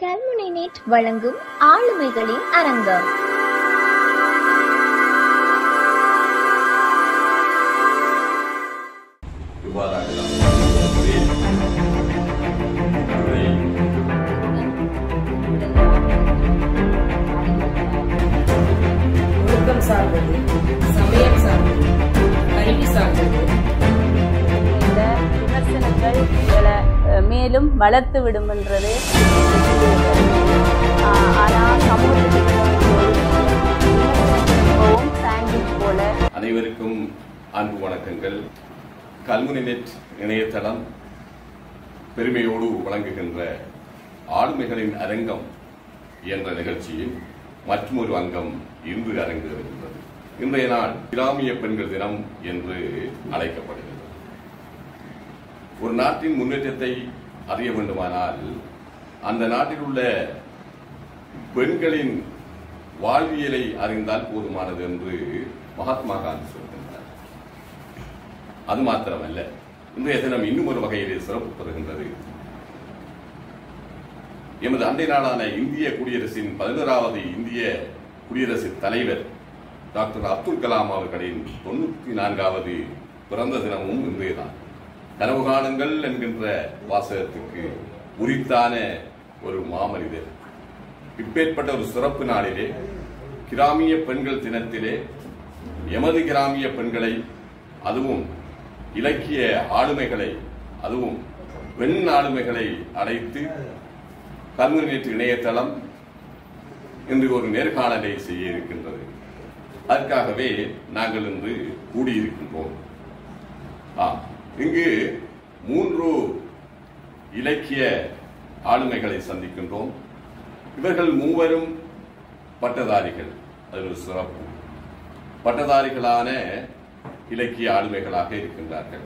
கல்முனை.net வழங்கும் ஆளுமைகளின் அரங்கம். ஒழுக்கம் சார்ந்தது, சமயம் சார்ந்தது, கல்வி சார்ந்தது. இந்த விமர்சனங்கள் மேலும் வளர்த்து விடும் என்றது. ஆனால் சமூகத்துக்கு போல. அனைவருக்கும் அன்பு வணக்கங்கள். கல்முனை.net இணையதளம் பெருமையோடு வழங்குகின்ற ஆளுமைகளின் அரங்கம் என்ற நிகழ்ச்சியில் மற்றொரு அங்கம் இன்று அரங்கேறுகின்றது. இன்றைய நாள் கிராமிய பெண்கள் தினம் என்று அழைக்கப்படுகிறது. ஒரு நாட்டின் முன்னேற்றத்தை அறிய வேண்டுமானால் அந்த நாட்டில் உள்ள பெண்களின் வாழ்வியலை அறிந்தால் போதுமானது என்று மகாத்மா காந்தி சொல்கின்றார். அது மாத்திரமல்ல, இன்றைய தினம் இன்னும் ஒரு வகையிலே சிறப்பு பெறுகின்றது. எமது அண்டை நாடான இந்திய குடியரசின் 11வது இந்திய குடியரசு தலைவர் டாக்டர் அப்துல் கலாம் அவர்களின் 94வது பிறந்த தினமும் இன்றையதான். கனவு காணுங்கள் என்கின்ற வாசகத்துக்கு உரித்தான ஒரு மாமனிதர். இப்பேற்பட்ட ஒரு சிறப்பு நாளிலே, கிராமிய பெண்கள் தினத்திலே, எமது கிராமிய பெண்களை, அதுவும் இலக்கிய ஆளுமைகளை, அதுவும் பெண் ஆளுமைகளை அழைத்து கல்முனை.net இணையதளம் இன்று ஒரு நேர்காணலை செய்ய இருக்கின்றது. அதற்காகவே நாங்கள் இன்று கூடியிருக்கின்றோம். இங்கு 3 இலக்கிய ஆளுமைகளை சந்திக்கின்றோம். இவர்கள் மூவரும் பட்டதாரிகள். அது ஒரு சிறப்பு. பட்டதாரிகளான இலக்கிய ஆளுமைகளாக இருக்கின்றார்கள்.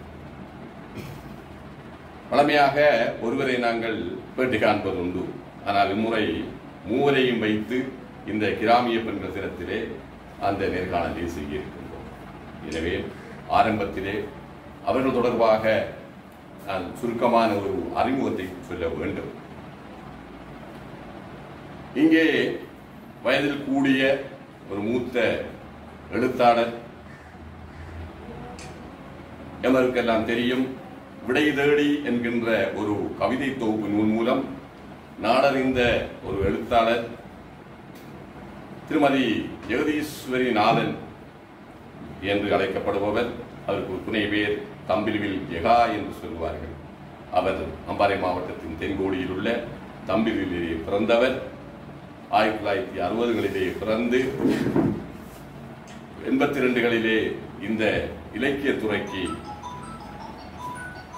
வழமையாக ஒருவரை நாங்கள் பேட்டி காண்பது உண்டு. ஆனால் இம்முறை மூவரையும் வைத்து இந்த கிராமிய பெண்கள் தினத்திலே அந்த நேர்காணலை செய்ய இருக்கின்றோம். எனவே ஆரம்பத்திலே அவர்கள் தொடர்பாக நான் சுருக்கமான ஒரு அறிமுகத்தை சொல்ல வேண்டும். இங்கே வயதில் கூடிய ஒரு மூத்த எழுத்தாளர், எவருக்கெல்லாம் தெரியும், விடை தேடி என்கின்ற ஒரு கவிதை தொகுப்பு நூல் மூலம் நாடறிந்த ஒரு எழுத்தாளர் திருமதி ஜெகதீஸ்வரி நாதன் என்று அழைக்கப்படுபவர். அவருக்கு ஒரு துணை பேர் தம்பிலுவில் ஜெகா என்று சொல்வார்கள். அவர் அம்பாறை மாவட்டத்தின் தென்கோடியில் உள்ள தம்பிலுவிலே பிறந்தவர். 1960களிலே பிறந்து 82களிலே இந்த இலக்கிய துறைக்கு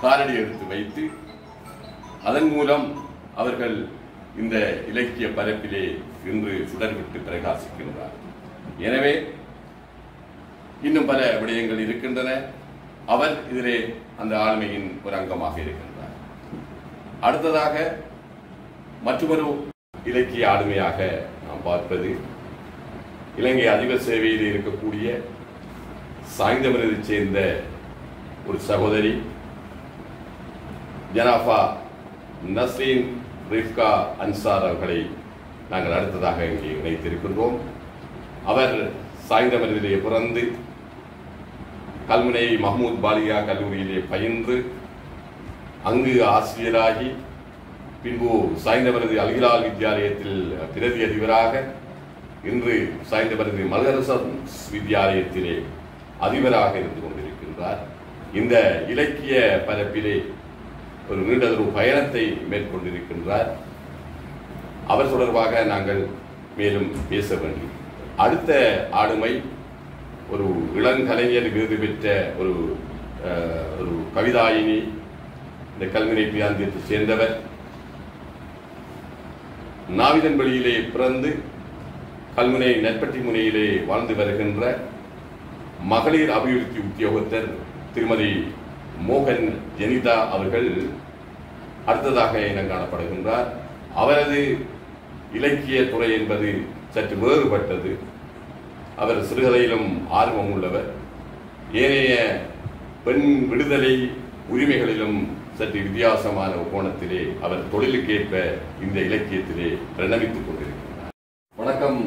காலடி எடுத்து வைத்து அதன் மூலம் அவர்கள் இந்த இலக்கிய பரப்பிலே இன்று சுடர்விட்டு பிரகாசிக்கின்றார். எனவே இன்னும் பல விடயங்கள் இருக்கின்றன. அவர் இதிலே அந்த ஆளுமையின் ஒரு அங்கமாக இருக்கின்றார். அடுத்ததாக மற்றொரு இலக்கிய ஆளுமையாக நாம் பார்ப்பது இலங்கை அதிபர் சேவையில் இருக்கக்கூடிய சாய்ந்தமரத்தை சேர்ந்த ஒரு சகோதரி ஜனாஃபா நஸ்ரீன் ரிஃப்கா அன்சார் அவர்களை நாங்கள் அடுத்ததாக இங்கே இணைத்திருக்கின்றோம். அவர் சாய்ந்தமரத்திலே பிறந்து கல்முனை மஹ்மூத் பாலியா கல்லூரியிலே பயின்று அங்கு ஆசிரியராகி பின்பு சாய்ந்தமரது அல்ஹிலால் வித்யாலயத்தில் பிரதி அதிபராக, இன்று சாய்ந்தமரது மல்ஹரசன்ஸ் வித்யாலயத்திலே அதிபராக இருந்து கொண்டிருக்கின்றார். இந்த இலக்கிய பரப்பிலே ஒரு நீண்டதொரு பயணத்தை மேற்கொண்டிருக்கின்றார். அவர் தொடர்பாக நாங்கள் மேலும் பேச வேண்டும். அடுத்த ஆளுமை ஒரு இளங்கலைஞர் விருது பெற்ற ஒரு கவிதாயினி, இந்த கல்முனை பிராந்தியத்தை சேர்ந்தவர். நாவிதன்வெளியிலே பிறந்து கல்முனை நெற்பட்டி முனையிலே வாழ்ந்து வருகின்ற மகளிர் அபிவிருத்தி உத்தியோகத்தர் திருமதி மோகன் ஜெனிதா அவர்கள் அடுத்ததாக இனம் காணப்படுகின்றார். அவரது இலக்கிய துறை என்பது சற்று வேறுபட்டது. அவர் சிறுகதையிலும் ஆர்வம் உள்ளவர். ஏனைய பெண் விடுதலை உரிமைகளிலும் சற்று வித்தியாசமான கோணத்திலே அவர் தொழிலுக்கேற்ப இந்த இலக்கியத்திலே பிரணமித்துக் கொண்டிருக்கிறார். வணக்கம்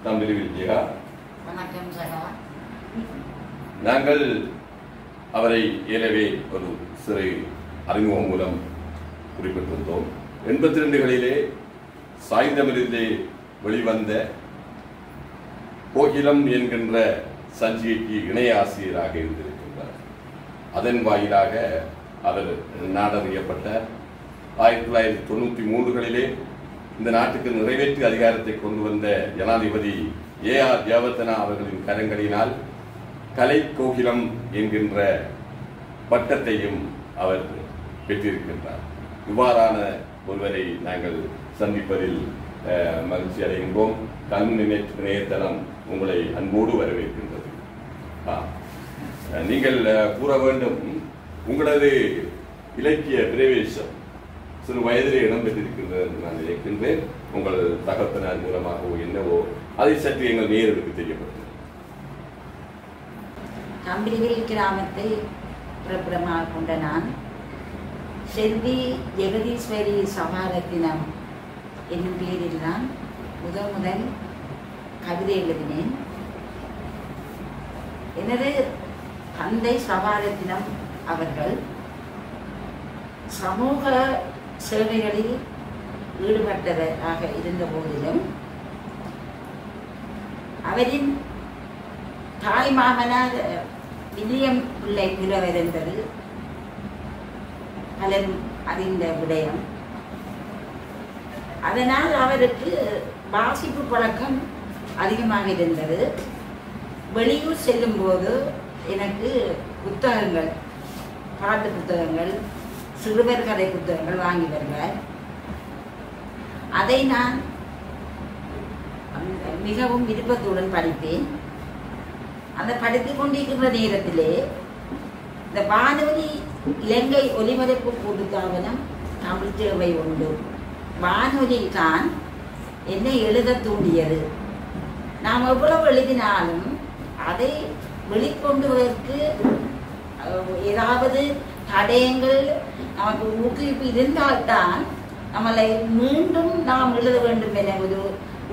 தம்பி விஜயா. வணக்கம் சகா. நாங்கள் அவரை ஏலவே ஒரு சிறு அறிமுகம் மூலம் குறிப்பிட்டிருந்தோம். 82களிலே சாய்ந்தமிழிலே வெளிவந்த கோகிலம் என்கின்ற சஞ்சிகைக்கு இணைய ஆசிரியராக இருந்திருக்கின்றார். அதன் வாயிலாக அவர் நாடறியப்பட்ட 1993களிலே இந்த நாட்டுக்கு நிறைவேற்று அதிகாரத்தை கொண்டு வந்த ஜனாதிபதி A.R. ஜெயவர்தனா அவர்களின் கரங்களினால் கலை கோகிலம் என்கின்ற பட்டத்தையும் அவர் பெற்றிருக்கின்றார். இவ்வாறான ஒருவரை நாங்கள் சந்திப்பதில் மகிழ்ச்சி அடைகின்றோம். கல்முனை இணையதளம் உங்களை அன்போடு வரவேற்கின்றது. நீங்கள் கூற வேண்டும், உங்களது இலக்கிய பிரவேசம் சிறு வயதிலே இடம்பெற்றிருக்கின்றது என்று நான் நினைக்கின்றேன். உங்கள் தகப்பனார் மூலமாகவோ என்னவோ அதை சற்று எங்கள் நேயர்களுக்கு தெரியப்பட்டது. கம்பிரிவில் கிராமத்தை பிரபலமாக கொண்ட நான் செல்வி ஜெகதீஸ்வரி சபாரத்தினம் என்னும் பேரில் தான் முதல் கவிதை எழுதினேன். எனது தந்தை சபாரத்தினம் அவர்கள் சமூக சேவைகளில் ஈடுபட்டவராக இருந்த போதிலும் அவரின் தாய் மாமனார் வில்லியம் பிள்ளை புலவர் என்பது பலரும் அறிந்த விடயம். அதனால் அவருக்கு வாசிப்பு பழக்கம் அதிகமாக இருந்தது. வெளியூர் செல்லும் போது எனக்கு புத்தகங்கள், பாட்டு புத்தகங்கள், சிறுவர் கதை புத்தகங்கள் வாங்கி வருவார். அதை நான் மிகவும் விருப்பத்துடன் படிப்பேன். அந்த படித்துக் கொண்டிருக்கின்ற நேரத்திலே இந்த வானொலி இலங்கை ஒலிபரப்பு கூட்டுத்தாபனம் தமிழ் சேவை உண்டு. வானொலி தான் என்னை எழுத தூண்டியது. நாம் எவ்வளவு எழுதினாலும் அதை வெளிக்கொண்டுவதற்கு ஏதாவது தடயங்கள் நமக்கு ஊக்குவிப்பு இருந்தால்தான் நம்மளை மீண்டும் நாம் எழுத வேண்டும் என ஒரு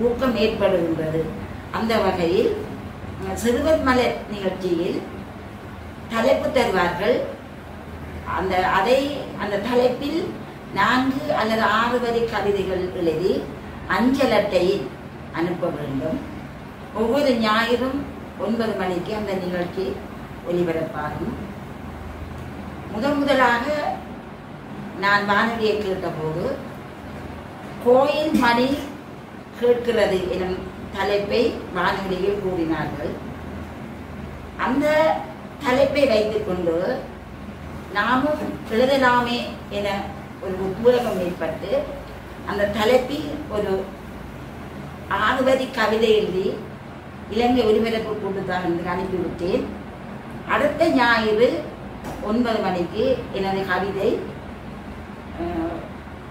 ஊக்கம் ஏற்படுகின்றது. அந்த வகையில் சிறுவர் மலர் நிகழ்ச்சியில் தலைப்பு தருவார்கள். அந்த தலைப்பில் 4 அல்லது 6 வரி கவிதைகள் எழுதி அஞ்சல் அட்டையில் அனுப்ப வேண்டும். ஒவ்வொரு ஞாயிறும் 9 மணிக்கு அந்த நிகழ்ச்சி ஒலிபரப்பாகும். முதலாக நான் வானொலியை கேட்டபோது கோயில் மணி கேட்கிறது எனும் தலைப்பை வானொலியில் கூறினார்கள். அந்த தலைப்பை வைத்துக்கொண்டு நாமும் எழுதலாமே என ஒரு உத்வேகம் ஏற்பட்டு அந்த தலைப்பில் ஒரு 6 வரி கவிதை எழுதி இலங்கை ஒலிபரப்பு கூட்டுத்தாபனத்துக்கு அனுப்பிவிட்டேன். அடுத்த ஞாயிறு 9 மணிக்கு எனது கவிதை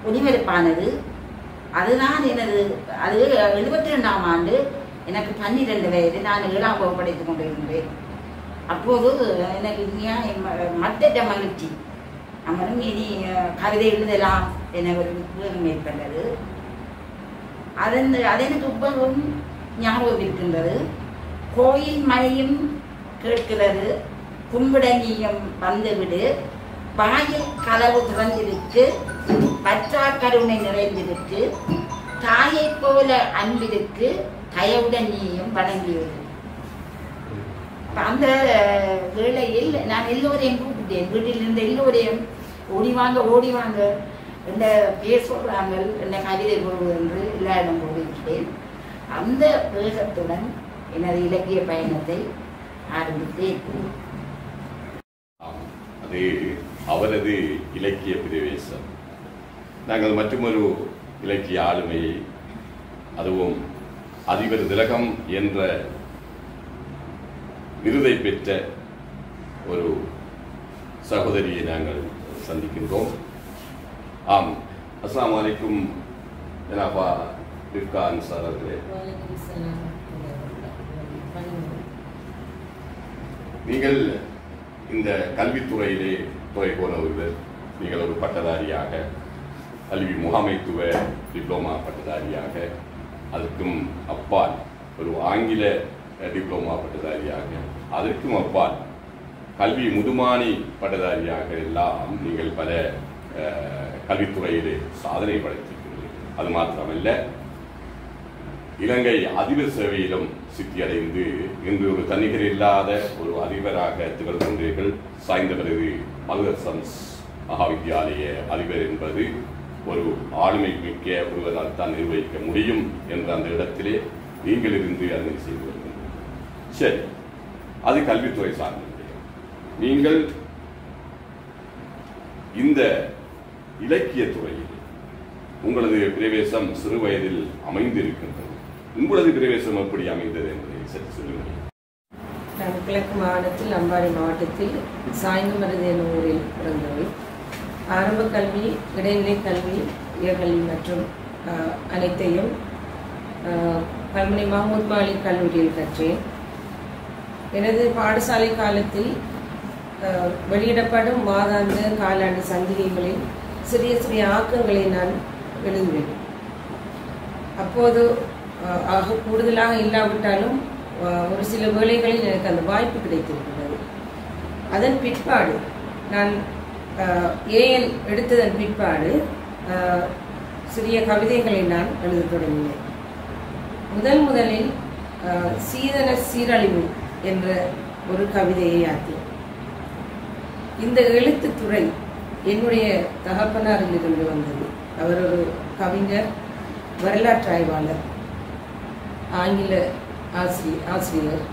ஒலிபரப்பானது. அதுதான் அது 72ஆம் ஆண்டு, எனக்கு 12 வயது. நான் 7ஆம் வகுப்பு படித்துக் கொண்டிருந்தேன். அப்போது எனக்கு மற்ற மகிழ்ச்சி, நம்மளும் இனி கவிதை எழுதலாம் என ஒரு உத்வேகம் ஏற்பட்டது. அது எனக்கு இப்பவும் ஞாபகம் இருக்கின்றது. கோயில் மணியும் கேட்கிறது, கும்பிட நீயும் வந்துவிடு, வாயில் கதவு திறந்திருக்கு, பற்றா கருணை நிறைந்திருக்கு, தாயை போல அன்பிருக்கு, தயவுடன் நீயும் வணங்கிவிடு. அந்த வேளையில் நான் எல்லோரையும் கூப்பிட்டேன். வீட்டில் இருந்த எல்லோரையும் ஓடிவாங்க என்ற பேர் சொல்றாங்க, என்ற கவிதை போடுவது என்று எல்லா இடம் போடுகிறேன். அந்த வேகத்துடன் எனது இலக்கிய பயணத்தை ஆரம்பித்தேன். அது அவரது இலக்கிய பிரவேசம். நாங்கள் மற்றொரு இலக்கிய ஆளுமையை, அதுவும் அதிபர் திலகம் என்ற விருதை பெற்ற ஒரு சகோதரியை நாங்கள் சந்திக்கின்றோம். ஆம், அஸ்ஸலாமு அலைக்கும் ஜனாபா ரிஃப்கா அன்சார் அவர்களே. நீங்கள் இந்த கல்வித்துறையிலே துறை போன ஒருவர், நீங்கள் ஒரு பட்டதாரியாக, கல்வி முகாமைத்துவ டிப்ளோமா பட்டதாரியாக, அதற்கும் அப்பால் ஒரு ஆங்கில டிப்ளோமா பட்டதாரியாக, அதற்கும் அப்பால் கல்வி முதுமானி பட்டதாரியாக எல்லாம் நீங்கள் பல கல்வித்துறையிலே சாதனை படைத்திருக்கிறீர்கள். அது மாத்திரமல்ல, இலங்கை அதிபர் சேவையிலும் சித்தியடைந்து இன்று ஒரு தன்னிகர் இல்லாத ஒரு அதிபராக திகழ்கின்றீர்கள். சாய்ந்தவரது மல்கர்சன்ஸ் மகாவித்யாலய அதிபர் என்பது ஒரு ஆளுமை மிக்க ஒருவரால் தான் நிர்வகிக்க முடியும் என்ற அந்த இடத்திலே நீங்கள் இருந்து அதனை செய்து வருகின்றீர்கள். சரி, அது கல்வித்துறை சார்ந்த. நீங்கள் இந்த இலக்கிய துறையில் உங்களது பிரவேசம் சிறு வயதில் அமைந்திருக்கின்றது. உங்களது பிரவேசம் எப்படி அமைந்தது என்பதை சற்று சொல்லுங்கள். நான் கிழக்கு மாகாணத்தில் அம்பாறை மாவட்டத்தில் சாய்ந்தமருது என்னும் ஊரில் பிறந்தவர். ஆரம்ப கல்வி, இடைநிலை கல்வி, உயர்கல்வி மற்றும் அனைத்தையும் கல்முனை மஹமூத் மாலிக் கல்லூரியில் கற்றேன். எனது பாடசாலை காலத்தில் வெளியிடப்படும் மாதாந்த காலாண்டு சந்திகைகளில் சிறிய சிறிய ஆக்கங்களை நான் எழுதுவேன். அப்போது கூடுதலாக இல்லாவிட்டாலும் ஒரு சில வேளைகளில் எனக்கு அந்த வாய்ப்பு கிடைத்திருக்கிறது. அதன் பிற்பாடு நான் ஏஎல் எடுத்ததன் பிற்பாடு சிறிய கவிதைகளை நான் எழுத தொடங்கினேன். முதலில் சீதன சீரழிவு என்ற ஒரு கவிதையை ஆக்கினேன். இந்த எழுத்துத்துறை என்னுடைய தகப்பனாரிலிருந்து வந்தது. அவர் ஒரு கவிஞர், வரலாற்று ஆய்வாளர், ஆங்கில ஆசிரியர்,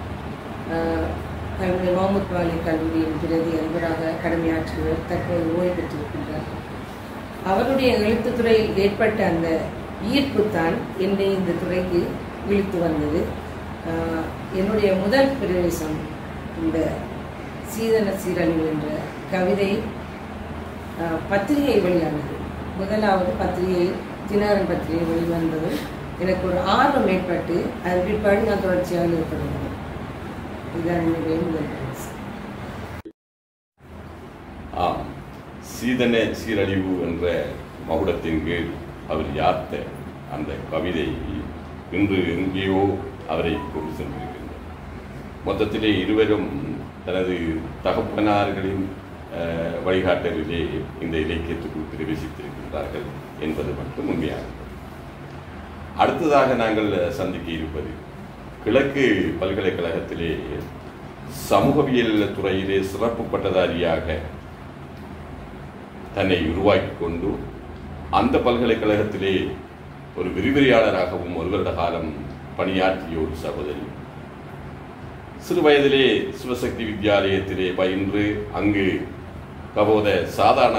கல்முனை மஹமூத் மாலிக் கல்லூரியின் பிரதி அதிபராக கடமையாற்றியவர், தற்போது ஓய்வு பெற்றிருக்கின்றார். அவருடைய எழுத்துத்துறையில் ஏற்பட்ட அந்த ஈர்ப்பு தான் என்னை இந்த துறைக்கு இழுத்து வந்தது. என்னுடைய முதல் பிரவேசம் இந்த சீதன சீரழிவு என்ற கவிதை பத்திரிகை வெளியானது. முதலாவது பத்திரிகை தினகரன் பத்திரிகை வெளிவந்தது. எனக்கு ஒரு ஆர்வம் ஏற்பட்டு அது பிற்பாடு நான் தொடர்ச்சியாக ஏற்படுகிறேன். இதுதான் என்னுடைய முதல் பிரவேசம். சீதன சீரழிவு என்ற மகுடத்தின் கீழ் அவர் யாத்த அந்த கவிதை இன்று எங்கேயோ அவரை கொண்டு சென்றிருக்கின்றார். மொத்தத்திலே இருவரும் தனது தகப்பனார்களின் வழிகாட்டலிலே இந்த இலக்கியத்துக்குள் பிரவேசித்திருக்கின்றார்கள் என்பது மட்டும் உண்மையானது. அடுத்ததாக நாங்கள் சந்திக்க இருப்பது கிழக்கு பல்கலைக்கழகத்திலே சமூகவியல் துறையிலே சிறப்பு பட்டதாரியாக தன்னை உருவாக்கி கொண்டு அந்த பல்கலைக்கழகத்திலே ஒரு விரிவுரையாளராகவும் ஒரு வருட காலம் பணியாற்றிய ஒரு சகோதரி. சிறு வயதிலே சிவசக்தி வித்யாலயத்திலே பயின்று அங்கு கபோத சாதாரண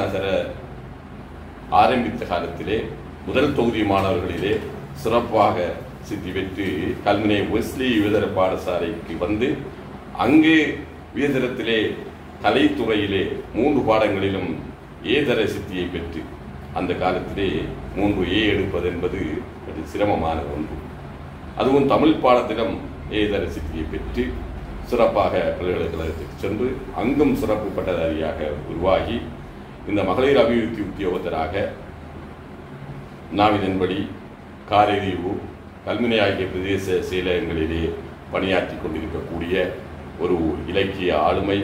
ஆரம்பித்த காலத்திலே முதல் தொகுதி மாணவர்களிலே சிறப்பாக சித்தி பெற்று கல்முனை வெஸ்லி யுவதர பாடசாலைக்கு வந்து அங்கு உயர்தரத்திலே கலைத்துறையிலே 3 பாடங்களிலும் ஏதர சித்தியை பெற்று, அந்த காலத்திலே 3A எடுப்பது என்பது சிரமமான ஒன்று. அதுவும் தமிழ் பாடத்திலும் ஏதர சித்தியை பெற்று சிறப்பாக பல்கலைக்கழகத்துக்கு சென்று அங்கும் சிறப்பு பட்டதாரியாக உருவாகி இந்த மகளிர் அபிவிருத்தி உத்தியோகத்தராக நாவிதன்படி, காரைதீவு, கல்முனை ஆகிய பிரதேச செயலகங்களிலே பணியாற்றி கொண்டிருக்கக்கூடிய ஒரு இலக்கிய ஆளுமை.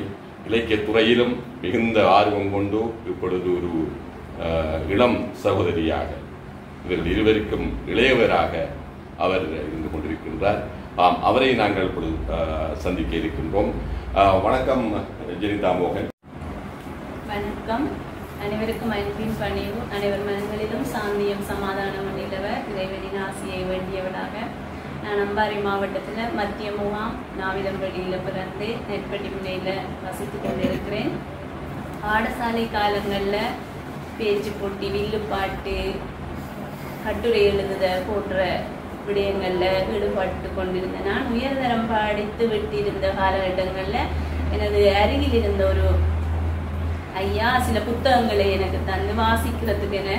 இலக்கிய துறையிலும் மிகுந்த ஆர்வம் கொண்டு இப்பொழுது ஒரு இளம் சகோதரியாக, இவர்கள் இருவருக்கும் இளையவராக அவர் இருந்து கொண்டிருக்கின்றார். அவரை நாங்கள் இப்பொழுது சந்திக்க இருக்கின்றோம். வணக்கம் ஜெனிதா மோகன். வணக்கம். அனைவருக்கும் அன்பின் பணிவு. அனைவர் மனங்களிலும் சாந்தியம் சமாதானம் நிலவ இறைவனின் ஆசியை வேண்டியவளாக நான் அம்பாறை மாவட்டத்தில் மத்திய முகாம் நாவிதம்பள்ளியில் பிறந்து நெற்பட்டி முனையில் வசித்து கொண்டிருக்கிறேன். பாடசாலை காலங்களில் பேச்சு போட்டி, வில்லுப்பாட்டு, கட்டுரை எழுதுத போன்ற விடயங்களில் ஈடுபட்டு கொண்டிருந்தேன். நான் உயர்தரம் படித்து விட்டிருந்த காலகட்டங்களில் எனது அருகில் இருந்த ஒரு ஐயா சில புத்தகங்களை எனக்கு தந்து வாசிக்கிறதுக்கு என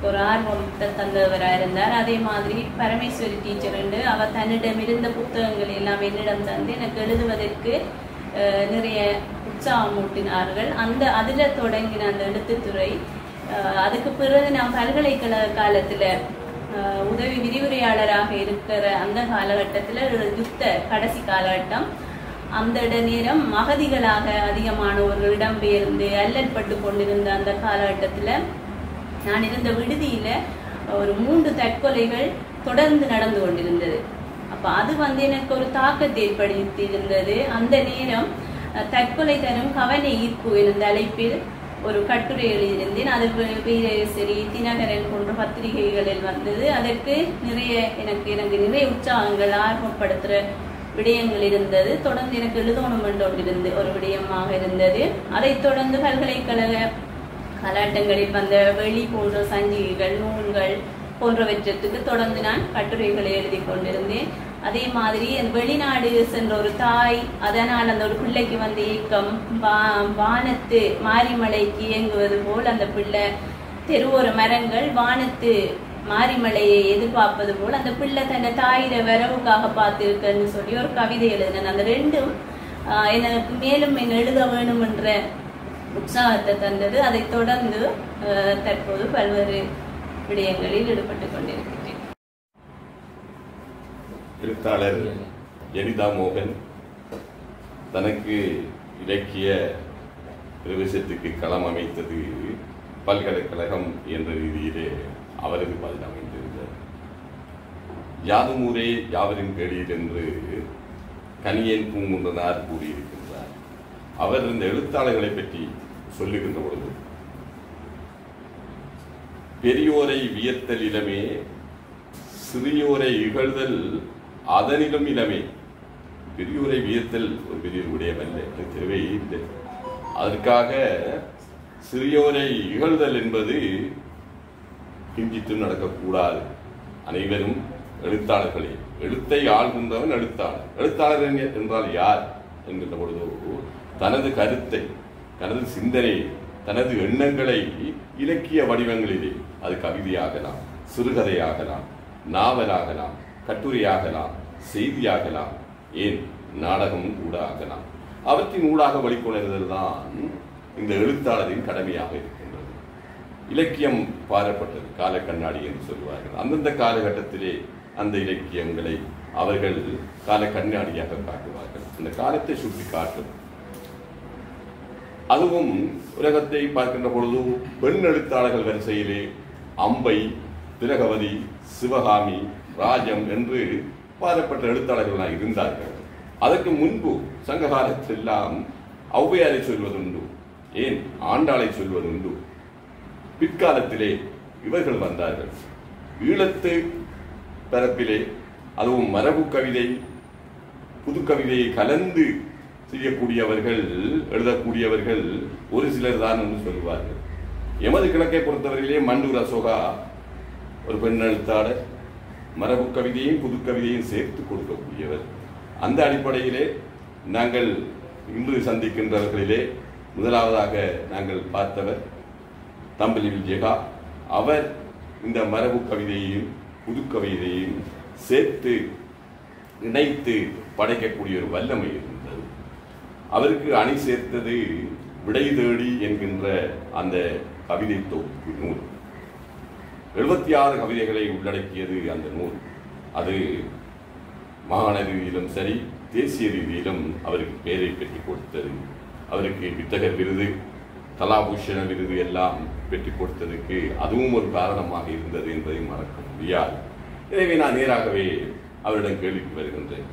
ஒரு ஆர்வம் தந்தவராக இருந்தார். அதே மாதிரி பரமேஸ்வரி டீச்சர் உண்டு. அவர் தன்னிடம் இருந்த புத்தகங்கள் எல்லாம் என்னிடம் தந்து எனக்கு எழுதுவதற்கு நிறைய உற்சாகமூட்டினார்கள். அதில் தொடங்கின அந்த எழுத்துத்துறை. அதுக்கு பிறகு நான் பல்கலைக்கழக காலத்தில் உதவி விரிவுரையாளராக இருக்கிற அந்த காலகட்டத்தில் யுத்த கடைசி காலகட்டம், அந்த நேரம் அகதிகளாக அதிகமானவர்கள் இடம்பெயர்ந்து அல்லற்பட்டு கொண்டிருந்த அந்த காலகட்டத்தில் நான் இருந்த விடுதியில் ஒரு 3 தற்கொலைகள் தொடர்ந்து நடந்து கொண்டிருந்தது. அப்போ அது எனக்கு ஒரு தாக்கத்தை ஏற்படுத்தி இருந்தது. அந்த நேரம் தற்கொலை தரும் கவன ஈர்ப்பு என்ற தலைப்பில் ஒரு கட்டுரை எழுதியிருந்தேன். அது வீரேசரி, தினகரன் போன்ற பத்திரிகைகளில் வந்தது. அதற்கு எனக்கு நிறைய உற்சாகங்கள், ஆர்வப்படுத்துகிற விடயங்கள் இருந்தது. தொடர்ந்து எனக்கு எழுதணும் என்று ஒரு விடயமாக இருந்தது. அதைத் தொடர்ந்து பல்கலைக்கழக கலாட்டங்களில் வந்த வெளி போன்ற சஞ்சிகைகள், நூல்கள் போன்றவற்றத்துக்கு தொடர்ந்து நான் கட்டுரைகளை எழுதி கொண்டிருந்தேன். அதே மாதிரி வெளிநாடு சென்ற ஒரு தாய், அதனால் அந்த ஒரு பிள்ளைக்கு வந்த ஏக்கம், வானத்து மாரிமலைக்கு இயங்குவது போல் அந்த பிள்ளை தெருவோர மரங்கள் வானத்து மாரிமலையை எதிர்பார்ப்பது போல் அந்த பிள்ளை தன்னை தாயிட வரவுக்காக பார்த்திருக்கன்னு சொல்லி ஒரு கவிதை எழுதினேன். அந்த ரெண்டும் எனக்கு மேலும் எழுத வேணும் என்ற உற்சாகத்தை தந்தது. அதை தொடர்ந்து தற்போது பல்வேறு விடயங்களில் ஈடுபட்டுக் கொண்டிருக்கிறேன். எழுத்தாளர் ஜெனிதா மோகன் தனக்கு இலக்கிய பிரவேசத்துக்கு களம் அமைத்தது பல்கலைக்கழகம் என்ற ரீதியிலே அவரது பதில் அமைந்திருந்தார். யாதும் ஊரே யாவரின் கேளீர் என்று கனியன் பூங்குன்றனார் கூறியிருக்கின்றார். அவர் இந்த எழுத்தாளர்களை பற்றி சொல்லுகின்ற பொழுது, பெரியோரை வியத்தல் இளமே, சிறியோரை இகழ்தல் அதனிலும் இளமே. பெரியோரை வியத்தல் ஒரு பெரிய விடயமல்ல, தேவையே இல்லை. அதற்காக சிறியோரை இகழ்தல் என்பது கிஞ்சித்தும் நடக்கக்கூடாது. அனைவரும் எழுத்தாளர்களே. எழுத்தை ஆள்கின்றவன் எழுத்தாளர். எழுத்தாளர் என்றால் யார் என்கின்ற பொழுது, தனது கருத்தை, தனது சிந்தனையை, தனது எண்ணங்களை இலக்கிய வடிவங்களிலே, அது கவிதையாகலாம், சிறுகதையாகலாம், நாவலாகலாம், கட்டுரையாகலாம், செய்தியாகலாம், ஏன் நாடகம் கூட ஆகலாம், அவற்றின் ஊடாக வெளிக்கொணர்தல் தான் இந்த எழுத்தாளரின் கடமையாக இருக்கின்றது. இலக்கியம் பாரப்பட்டது, கால கண்ணாடி என்று சொல்வார்கள். அந்தந்த காலகட்டத்திலே அந்த இலக்கியங்களை அவர்கள் கால கண்ணாடியாக காட்டுவார்கள். அந்த காலத்தை சுட்டி காட்டும். அதுவும் உலகத்தை பார்க்கின்ற பொழுது பெண் எழுத்தாளர்கள் வரிசையிலே அம்பை, திலகவதி, சிவகாமி, ராஜம் என்று பாரப்பட்ட எழுத்தாளர்களாக இருந்தார்கள். அதற்கு முன்பு சங்க காலத்தெல்லாம் ஔவையாரை சொல்வதுண்டு, ஏன் ஆண்டாளை சொல்வதுண்டு. பிற்காலத்திலே இவர்கள் வந்தார்கள். ஈழத்து பரப்பிலே அதுவும் மரபு கவிதை, புது கவிதையை கலந்து செய்யக்கூடியவர்கள், எழுதக்கூடியவர்கள் ஒரு சிலர் தான் என்று சொல்வார்கள். எமது கிழக்கை பொறுத்தவரையிலே மண்டூர் அசோகா ஒரு பெண் எழுத்தாளர், மரபு கவிதையும் புது கவிதையும் சேர்த்து கொடுக்கக்கூடியவர். அந்த அடிப்படையிலே நாங்கள் இன்று சந்திக்கின்றவர்களிலே முதலாவதாக நாங்கள் பார்த்தவர் தம்பலி விஜயகா. அவர் இந்த மரபு கவிதையையும் புது கவிதையையும் சேர்த்து இணைத்து படைக்கக்கூடிய ஒரு வல்லமை இருந்தது. அவருக்கு அணி சேர்த்தது விடை தேடி என்கின்ற அந்த கவிதை தொகுப்பு நூல். 76 கவிதைகளை உள்ளடக்கியது அந்த நூல். அது மாகாண ரீதியிலும் சரி, தேசிய ரீதியிலும் அவருக்கு பெயரை பெற்றுக் கொடுத்தது. அவருக்கு வித்தகர் விருது, கலாபூஷண விருது எல்லாம் பெற்றுக் கொடுத்ததுக்கு அதுவும் ஒரு காரணமாக இருந்தது என்பதை மறக்க முடியாது. எனவே நான் நேராகவே அவரிடம் கேள்விக்கு வருகின்றேன்.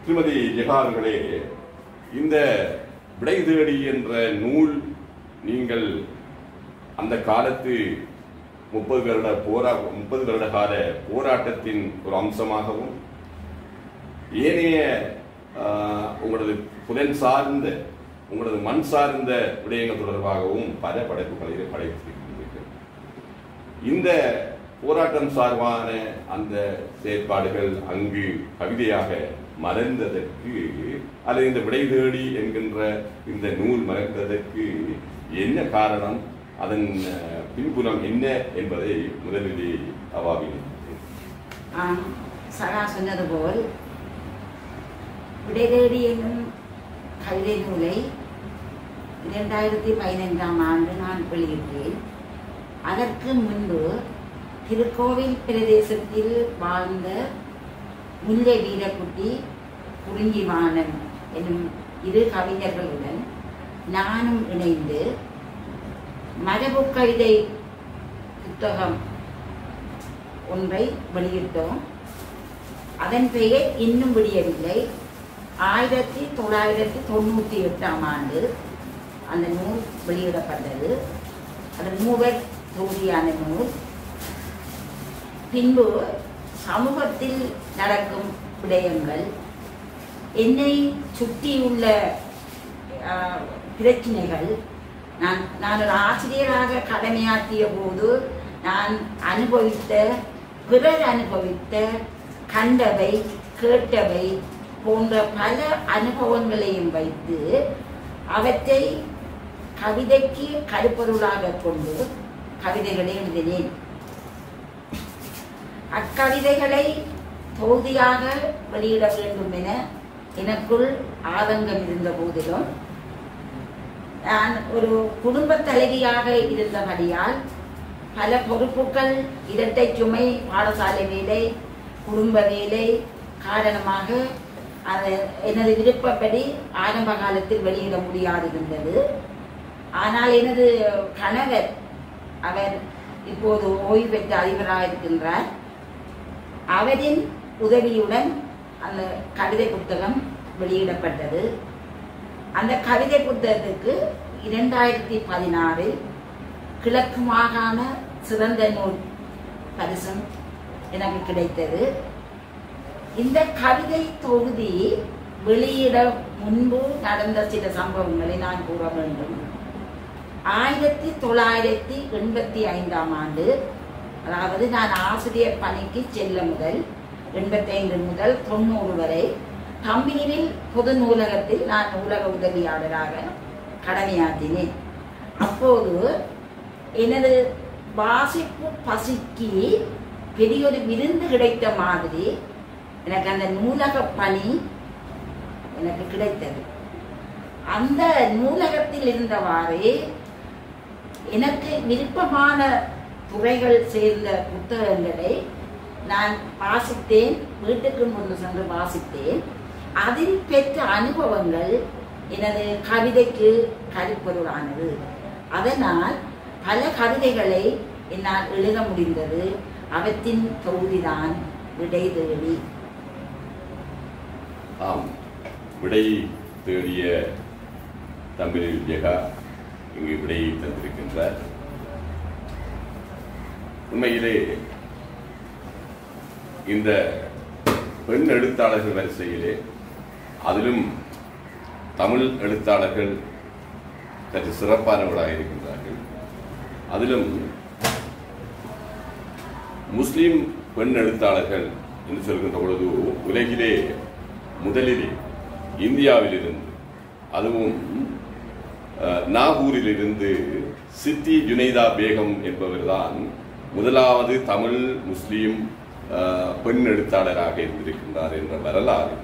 திருமதி ஜெகா அவர்களே, இந்த விடை தேடி என்ற நூல் நீங்கள் அந்த காலத்து 30 வருட கால போராட்டத்தின் ஒரு அம்சமாகவும், ஏனைய உங்களது புலன் சார்ந்த, உங்களது மண் சார்ந்த விடயங்கள் தொடர்பாகவும் பல படைப்புகளை படைத்திருக்கிறீர்கள். இந்த போராட்டம் சார்பான அந்த செயற்பாடுகள் அங்கு கவிதையாக மலர்ந்ததற்கு, அல்லது இந்த விடை தேடி என்கின்ற இந்த நூல் மலர்ந்ததற்கு என்ன காரணம், அதன் பின்புலம் என்ன என்பதை முதலிலே அவாவின். சகா சொன்னது போல் விடை தேடி என்னும் கவிதை நூலை 2015ஆம் ஆண்டு நான் வெளியிட்டேன். அதற்கு முன்பு திருக்கோவில் பிரதேசத்தில் வாழ்ந்த முல்லை வீரக்குட்டி, குறிஞ்சிவாணன் என்னும் 2 கவிஞர்களுடன் நானும் இணைந்து மரபு கவிதை புத்தகம் ஒன்றை வெளியிட்டோம். அதன் பெயர் இன்னும் விடியவில்லை. 1998ஆம் ஆண்டு அந்த நூல் வெளியிடப்பட்டது. அது 3 தொகுதியான நூல். பின்பு சமூகத்தில் நடக்கும் விடயங்கள், என்னை சுற்றியுள்ள பிரச்சனைகள், நான் ஒரு ஆசிரியராக கடமையாற்றிய போது நான் அனுபவித்த, பிறர் அனுபவித்த, கண்டவை, கேட்டவை போன்ற பல அனுபவங்களையும் வைத்து அவற்றை கவிதைக்கு கருப்பொருளாக கொண்டு கவிதைகளை எழுதினேன். அக்கவிதைகளை தொகுதியாக வெளியிட வேண்டும் என எனக்குள் ஆதங்கம் இருந்த போதிலும், நான் ஒரு குடும்ப தலைவியாக இருந்தபடியால் பல பொறுப்புகள், இரட்டை சுமை, பாடசாலை வேலை, குடும்ப வேலை காரணமாக எனது விருப்பப்படி ஆரம்ப காலத்தில் வெளியிட முடியாதிருந்தது. ஆனால் எனது கணவர், அவர் இப்போது ஓய்வு பெற்ற அதிபராக இருக்கின்றார். அவரின் உதவியுடன் அந்த கவிதை புத்தகம் வெளியிடப்பட்டது. அந்த கவிதை புத்தகத்துக்கு 2016 கிழக்கு மாகாண சிறந்த நூல் பரிசும் எனக்கு கிடைத்தது. இந்த கவிதை தொகுதி வெளியிட முன்பு நடந்த சில சம்பவங்களை நான் கூற வேண்டும். 1985ஆம் ஆண்டு, அதாவது நான் ஆசிரியர் பணிக்கு செல்ல முதல் 85 முதல் 90 வரை கம்பீரில் பொது நூலகத்தில் நான் நூலக உதவியாளராக கடமையாற்றினேன். அப்போது எனது வாசிப்பு பசிக்கு பெரிய ஒரு விருந்து கிடைத்த மாதிரி எனக்கு அந்த நூலக பணி எனக்கு கிடைத்தது. அந்த நூலகத்தில் இருந்தவாறே எனக்கு விருப்பமான துறைகள் சேர்ந்த புத்தகங்களை நான் வாசித்தேன், வீட்டுக்கு கொண்டு சென்று வாசித்தேன். அதில் பெற்ற அனுபவங்கள் எனது கவிதைக்கு கருப்பொருளானது. அதனால் பல கவிதைகளை என்னால் எழுத முடிந்தது. அவற்றின் தொகுதிதான் விடை தேடி. ஆம், விடை தேடிய தமிழில் ஜெகா இங்கு விடையை தந்திருக்கின்றார். உண்மையிலே இந்த பெண் எழுத்தாளர்கள் வரிசையிலே, அதிலும் தமிழ் எழுத்தாளர்கள் சற்று சிறப்பானவர்களாக இருக்கின்றார்கள். அதிலும் முஸ்லிம் பெண் எழுத்தாளர்கள் என்று சொல்கின்ற பொழுது உலகிலே முதலிலே இந்தியாவிலிருந்து, அதுவும் நாகூரிலிருந்து சித்தி ஜுனைதா பேகம் என்பவர்தான் முதலாவது தமிழ் முஸ்லீம் பெண் எழுத்தாளராக இருந்திருக்கின்றார் என்ற வரலாறு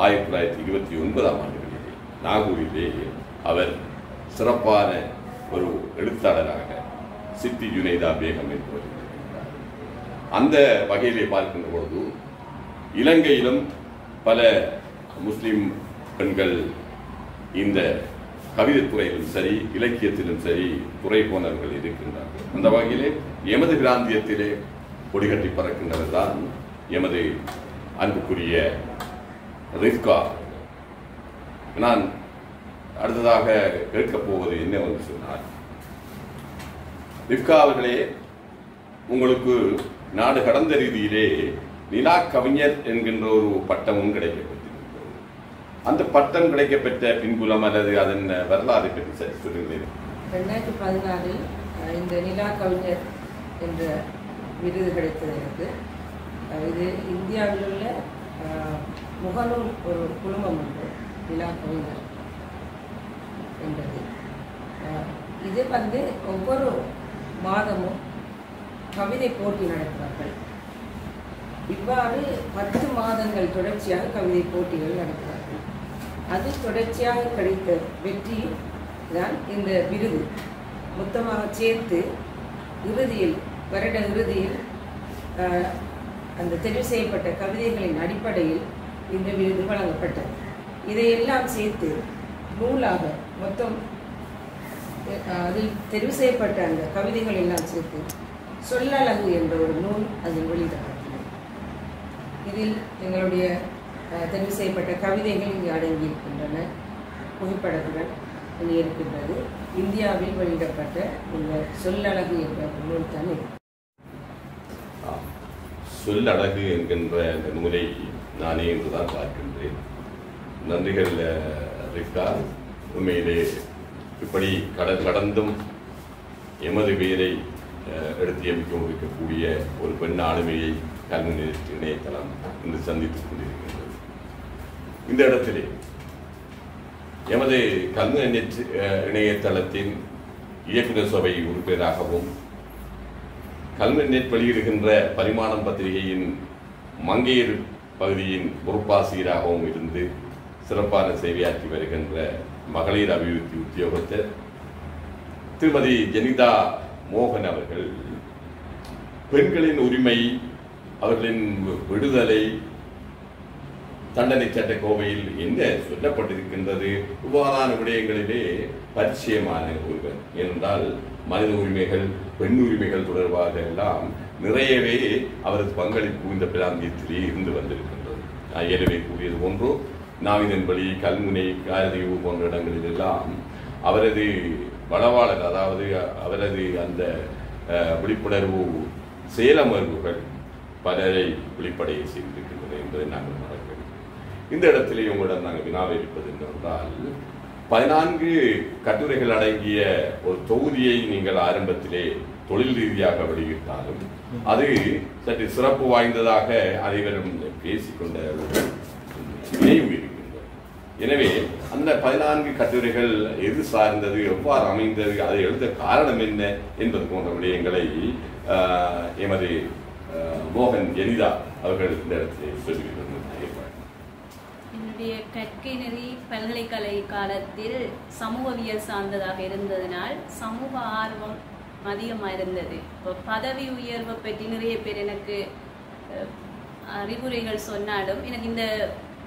1929ஆம் ஆண்டுகளிலே நாகூரிலே அவர் சிறப்பான ஒரு எழுத்தாளராக சித்தி ஜுனைதா பேகம் என்பவர் இருக்கின்றார். அந்த வகையிலே பார்க்கின்ற பொழுது இலங்கையிலும் பல முஸ்லிம் பெண்கள் இந்த கவிதைத்துறையிலும் சரி, இலக்கியத்திலும் சரி துறை போனவர்கள் இருக்கின்றார்கள். அந்த வகையிலே எமது பிராந்தியத்திலே கொடிகட்டி பறக்கின்றவர் தான் எமது அன்புக்குரிய ரிஃப்கா. நான் அடுத்ததாக கேட்கப் போவது என்னவென்று சொன்னார், ரிஃப்கா அவர்களே, உங்களுக்கு நாடு கடந்த ரீதியிலே நிலா கவிஞர் என்கின்ற ஒரு பட்டமும் கிடைக்கப்பட்டிருக்கிறது. அந்த பட்டம் கிடைக்கப்பெற்ற பின்புலம் அல்லது அதன் வரலாறு பற்றி சரி சொல்லுங்களேன். 2016 இந்த நிலா கவிஞர் என்ற விருது கிடைத்தது எனக்கு. இது இந்தியாவில் உள்ள முகநூல் ஒரு குழுமம் உண்டு, நிலா கவிஞர் என்பது. இது ஒவ்வொரு மாதமும் கவிதை போட்டி நடத்துவார்கள். இவ்வாறு 10 மாதங்கள் தொடர்ச்சியாக கவிதை போட்டிகள் நடத்துவார்கள். அது தொடர்ச்சியாக கிடைத்த வெற்றி தான் இந்த விருது. மொத்தமாக சேர்த்து இறுதியில் வருட இறுதியில் அந்த தெரிவு செய்யப்பட்ட கவிதைகளின் அடிப்படையில் இந்த விருது வழங்கப்பட்டது. இதையெல்லாம் சேர்த்து நூலாக மொத்தம் அதில் தெரிவு செய்யப்பட்ட அந்த கவிதைகள் எல்லாம் சேர்த்து சொல்லழகு என்ற ஒரு நூல் அதில் வெளியிடப்பட்டது. இதில் எங்களுடைய தெரிவு செய்யப்பட்ட கவிதைகள் இங்கு அடங்கியிருக்கின்றன. புகைப்படத்துடன் இங்கே இருக்கின்றது. இந்தியாவில் வெளியிடப்பட்ட இந்த சொல்லழகு என்ற நூல் தான் இது. சொல்லழகு என்கின்ற இந்த நூலை நானே என்றுதான் பார்க்கின்றேன். நன்றிகள் ரிக்கா. உண்மையிலே இப்படி கடந்தும் எமது பெயரை எடுத்தியமைக்க முடிக்கக்கூடிய ஒரு பெண் ஆளுமையை கல்வி இணையதளம் இன்று சந்தித்துக் கொண்டிருக்கின்றது. இந்த இடத்திலே எமது கல்வி இணையதளத்தின் இயக்குநர் சபை உறுப்பினராகவும் கல்விநெட் வெளியிடுகின்ற பரிமாணம் பத்திரிகையின் மங்கையர் பகுதியின் பொறுப்பாசிரியராகவும் இருந்து சிறப்பான சேவையாற்றி வருகின்ற மகளிர் அபிவிருத்தி உத்தியோகத்தர் திருமதி ஜெனிதா மோகன் அவர்கள் பெண்களின் உரிமை, அவர்களின் விடுதலை, தண்டனை சட்ட கோவையில் என்ன சொல்லப்பட்டிருக்கின்றது இவ்வாறான விடயங்களிலே பரிச்சயமான ஒருவர். ஏனென்றால் மனித உரிமைகள், பெண் உரிமைகள் தொடர்பாக எல்லாம் நிறையவே அவரது பங்களிப்பு இந்த பிராந்தியத்திலே இருந்து வந்திருக்கின்றது. நான் ஏற்கனவே கூறியது போன்று நாவிதன்பள்ளி, கல்முனை, காரதீவு போன்ற இடங்களில் எல்லாம் அவரது வளவாளர், அதாவது அவரது அந்த விழிப்புணர்வு செயலமர்வுகள் பலரை விழிப்படைய செய்திருக்கின்றன என்பதை நாங்கள் மறக்கிறோம். இந்த இடத்திலே உங்களிடம் நாங்கள் வினாவிருப்பது என்னவென்றால், 14 கட்டுரைகள் அடங்கிய ஒரு தொகுதியை நீங்கள் ஆரம்பத்திலே தொழில் ரீதியாக வெளியிட்டாலும் அது சற்று சிறப்பு வாய்ந்ததாக அனைவரும் பேசிக்கொண்ட நினைவு இருக்கின்றது. எனவே அந்த 14 கட்டுரைகள் எது சார்ந்தது, எவ்வாறு அமைந்தது, அதை எழுத காரணம் என்ன என்பது போன்ற விடயங்களை எமது மோகன் ஜெனிதா அவர்கள் இந்த இடத்திலே சொல்லுகிறார்கள். என்னுடைய கற்கை நெறி பல்கலைக்கழக காலத்தில் சமூகவியல் சார்ந்ததாக இருந்ததனால் சமூக ஆர்வம் அதிகமாக இருந்தது. இப்போ பதவி உயர்வை பற்றி நிறைய பேர் எனக்கு அறிவுரைகள் சொன்னாலும் எனக்கு இந்த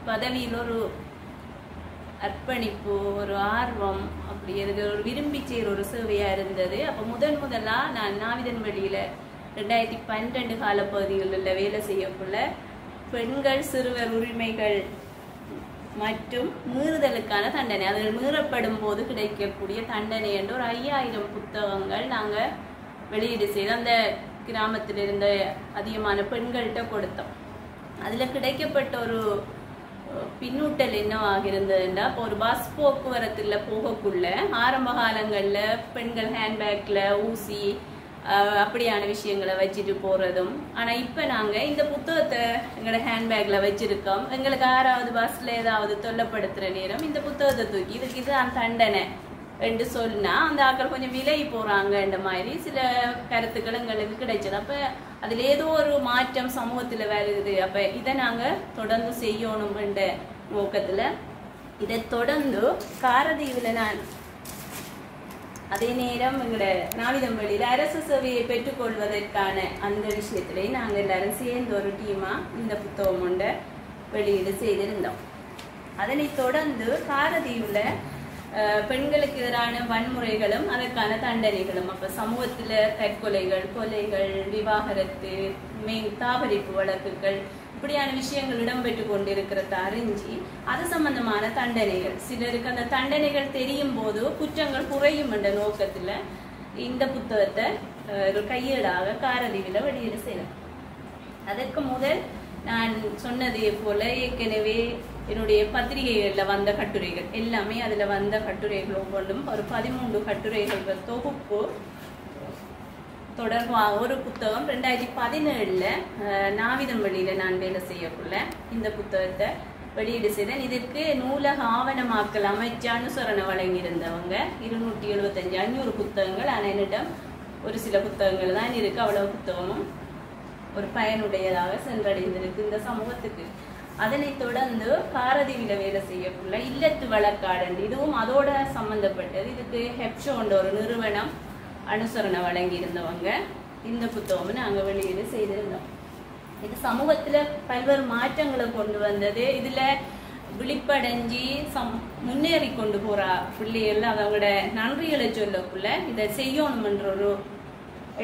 பதவியில் ஒரு அர்ப்பணிப்பு, ஒரு ஆர்வம், அப்படி எனக்கு ஒரு விரும்பி செய்கிற ஒரு சேவையாக இருந்தது. அப்போ முதலாக நான் நாவிதன்பள்ளியில் 2012 காலப்பகுதிகளில் வேலை செய்யக்குள்ள பெண்கள் சிறுவர் உரிமைகள் மற்றும் மீறுதலுக்கான தண்டனை, அதில் மீறப்படும் போது கிடைக்கக்கூடிய தண்டனை என்று ஒரு 5000 புத்தகங்கள் நாங்கள் வெளியீடு செய்து அந்த கிராமத்தில் இருந்த அதிகமான பெண்கள்கிட்ட கொடுத்தோம். அதில் கிடைக்கப்பட்ட ஒரு பின்னூட்டல் என்னவாக இருந்ததுன்னா, இப்போ ஒரு பஸ் போக்குவரத்தில் போகக்குள்ள ஆரம்ப காலங்களில் பெண்கள் ஹேண்ட்பேக்கில் ஊசி அப்படியான விஷயங்களை வச்சுட்டு போகிறதும், ஆனால் இப்போ நாங்கள் இந்த புத்தகத்தை எங்களோட ஹேண்ட்பேக்கில் வச்சுருக்கோம். எங்களுக்கு 6வது பஸ்ஸில் ஏதாவது தொல்லப்படுத்துகிற நேரம் இந்த புத்தகத்தை தூக்கி இதுக்கு இது அந்த தண்டனை என்று சொன்னால் அந்த ஆக்கள் கொஞ்சம் விலை போகிறாங்கன்ற மாதிரி சில கருத்துக்கள் எங்களுக்கு கிடைச்சது. அப்போ அதில் ஏதோ ஒரு மாற்றம் சமூகத்தில் வருது. அப்போ இதை நாங்கள் தொடர்ந்து செய்யணும்ன்ற நோக்கத்தில் இதை தொடர்ந்து காரதீவில் நான் அதே நேரம் எங்களோட நாவிதம்பள்ளியில் அரசு சேவையை பெற்றுக்கொள்வதற்கான அந்த விஷயத்திலே நாங்கள் எல்லாரும் சேர்ந்து ஒரு டீமாக இந்த புத்தகம் ஒன்றை வெளியீடு செய்திருந்தோம். அதனை தொடர்ந்து காரதீவில் பெண்களுக்கு எதிரான வன்முறைகளும் அதற்கான தண்டனைகளும், அப்போ சமூகத்தில் தற்கொலைகள், கொலைகள், விவாகரத்து, தாபரிப்பு வழக்குகள் இப்படியான விஷயங்கள் இடம்பெற்று கொண்டிருக்கிறத அறிஞ்சு அது சம்பந்தமான தண்டனைகள், சிலருக்கு அந்த தண்டனைகள் தெரியும் போது குற்றங்கள் குறையும் என்ற நோக்கத்தில் இந்த புத்தகத்தை ஒரு கையேடாக காரதீவில் வெளியீடு செய்தேன். அதற்கு முதல் நான் சொன்னதே போல ஏற்கனவே என்னுடைய பத்திரிகைகளில் வந்த கட்டுரைகள் எல்லாமே அதில் வந்த கட்டுரைகள் ஒவ்வொன்றும் ஒரு 13 கட்டுரைகள் தொகுப்பு தொடர்பாக ஒரு புத்தகம் 2017 நாவிதம்பள்ளியில் நான் வேலை செய்யக்குள்ள இந்த புத்தகத்தை வெளியீடு செய்தேன். இதற்கு நூலக ஆவணமாக்கல் அமைச்சு அனுசரணை வழங்கியிருந்தவங்க 275-500 புத்தகங்கள். ஆனால் என்னிடம் ஒரு சில புத்தகங்கள் தான் இருக்கு. அவ்வளவு புத்தகமும் ஒரு பயனுடையதாக சென்றடைந்திருக்கு இந்த சமூகத்துக்கு. அதனைத் தொடர்ந்து காரதீவில வேலை செய்யக்குள்ள இல்லத்து வழக்காடண்டு இதுவும் அதோட சம்பந்தப்பட்டது. இதுக்கு ஹெப்ஷோன்ற ஒரு நிறுவனம் அனுசரணை வழங்கி இருந்தவங்க இந்த புத்தகம் நாங்கள் வெளியீடு செய்திருந்தோம். இது சமூகத்துல பல்வேறு மாற்றங்களை கொண்டு வந்தது. இதுல விழிப்படைஞ்சி முன்னேறி கொண்டு போற பிள்ளைகள் அவங்களோட நன்றிகளை சொல்லக்குள்ள இதை செய்யணும்ன்ற ஒரு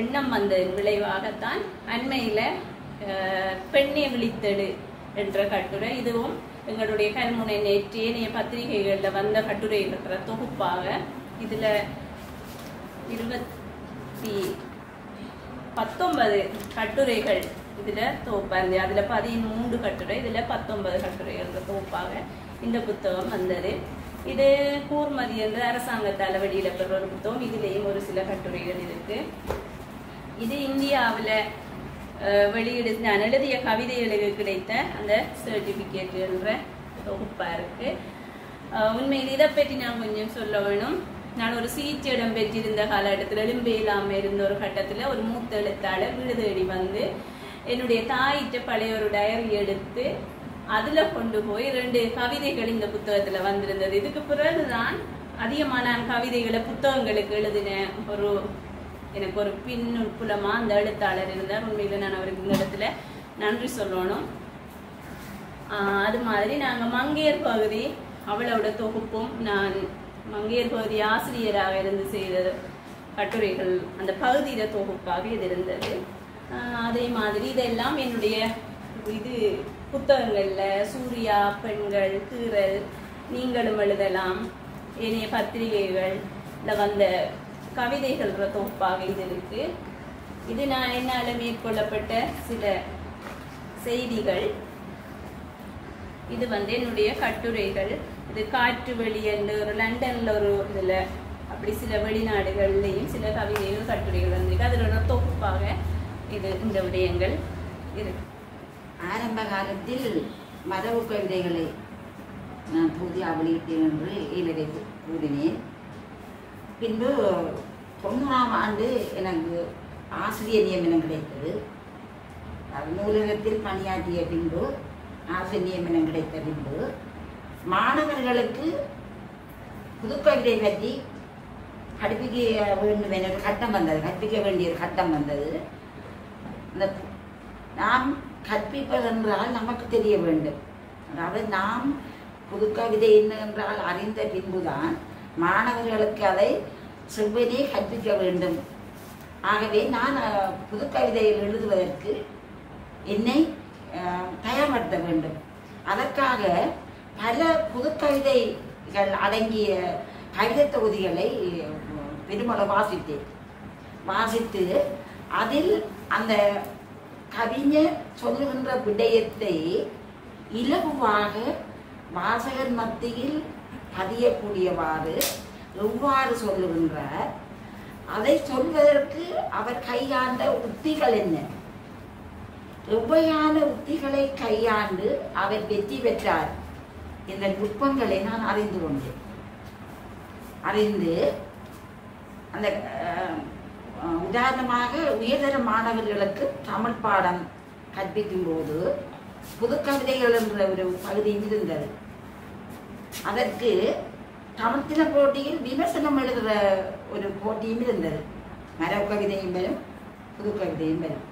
எண்ணம் வந்த விளைவாகத்தான் அண்மையில பெண்ணே விழித்தெடு என்ற கட்டுரை, இதுவும் எங்களுடைய கல்முனை நேற்றைய பத்திரிகைகள்ல வந்த கட்டுரை இருக்கிற தொகுப்பாக இதுல 19 கட்டுரைகள் இதுல தொகுப்பாங்க. அதுல 13 கட்டுரை, இதுல 19 கட்டுரைகள் தொகுப்பாக இந்த புத்தகம் வந்தது. இது கூர்மதி என்ற அரசாங்கத்தால் வெளியிட பெற்ற ஒரு புத்தகம். இதுலேயும் ஒரு சில கட்டுரைகள் இருக்கு. இது இந்தியாவில் வெளியீடு நான் எழுதிய கவிதைகளுக்கு கிடைத்த அந்த சர்டிபிகேட் என்ற தொகுப்பா இருக்கு. உண்மையில் இதை பற்றி நான் கொஞ்சம் சொல்ல வேணும். நான் ஒரு சிகிச்சை இடம் பெற்றிருந்த காலகட்டத்தில் எலும்பே இல்லாமல் இருந்த ஒரு கட்டத்தில் ஒரு மூத்த எழுத்தாளர் வீடு தேடி வந்து என்னுடைய தாயிட்ட பழைய ஒரு டயரி எடுத்து அதுல கொண்டு போய் 2 கவிதைகள் இந்த புத்தகத்துல வந்திருந்தது. இதுக்கு பிறகுதான் அதிகமா நான் கவிதைகளை புத்தகங்களுக்கு எழுதின எனக்கு ஒரு பின்புலமா அந்த எழுத்தாளர் இருந்தார். உண்மையில நான் அவருக்கு இந்த இடத்துல நன்றி சொல்லணும். அது மாதிரி நாங்க மங்கையர் பகுதி அவளோட தொகுப்பும் நான் மங்கையர் பகுதி ஆசிரியராக இருந்து செய்த கட்டுரைகள் அந்த பகுதியில தொகுப்பாக இது இருந்தது. அதே மாதிரி இதெல்லாம் என்னுடைய புத்தகங்கள்ல சூர்யா, பெண்கள், கீரல், நீங்களும் எழுதலாம், ஏனைய பத்திரிகைகள்ல வந்த கவிதைகள் தொகுப்பாக இது இருக்கு. இது நான் என்னால மேற்கொள்ளப்பட்ட சில செய்திகள். இது என்னுடைய கட்டுரைகள். இது காற்று வெளி என்று ஒரு லண்டன்ல ஒரு இதுல அப்படி சில வெளிநாடுகள்லையும் சில கவிதைகள் கட்டுரைகள் வந்திருக்கு. அதோட தொகுப்பாக இது இந்த விடயங்கள் இருக்கு. ஆரம்ப காலத்தில் மரபு கவிதைகளை நான் புதிய வெளியிட்டேன் என்று ஈழரை கூறினேன். பின்பு 90ஆம் ஆண்டு எனக்கு ஆசிரியர் நியமனம் கிடைத்தது. நூலகத்தில் பணியாற்றிய பின்பு ஆசிரியர் நியமனம் கிடைத்த பின்பு மாணவர்களுக்கு புதுக்கவிதை பற்றி கற்பிக்க வேண்டும் என கட்டம் வந்தது. கற்பிக்க வேண்டிய கட்டம் வந்தது. அந்த நாம் கற்பிப்பதென்றால் நமக்கு தெரிய வேண்டும். அதாவது நாம் புதுக்கவிதை என்ன என்றால் அறிந்த பின்புதான் மாணவர்களுக்கு அதை செவ்வனே கற்பிக்க வேண்டும். ஆகவே நான் புதுக்கவிதையில் எழுதுவதற்கு என்னை தயார்படுத்த வேண்டும். அதற்காக பல புதுக்கவிதைகள் அடங்கிய கவிதை தொகுதிகளை பெருமளவு வாசித்து அதில் அந்த கவிஞர் சொல்லுகின்ற விடயத்தை இலகுவாக வாசகர் மத்தியில் பதியக்கூடியவாறு எவ்வாறு சொல்லுகின்றார், அதை சொல்வதற்கு அவர் கையாண்ட உத்திகள் என்ன, எவ்வையான உத்திகளை கையாண்டு அவர் வெற்றி பெற்றார் இந்த நுட்பங்களை நான் அறிந்து கொண்டேன். அறிந்து அந்த உதாரணமாக உயர்தர மாணவர்களுக்கு தமிழ் பாடம் கற்பிக்கும் போது புதுக்கவிதைகள் என்ற ஒரு பகுதியும் இருந்தது. அதற்கு தமிழ் தின போட்டியில் விமர்சனம் எழுதுகிற ஒரு போட்டியும் இருந்தது. மரபு கவிதையும் வரும், புதுக்கவிதையும் வரும்.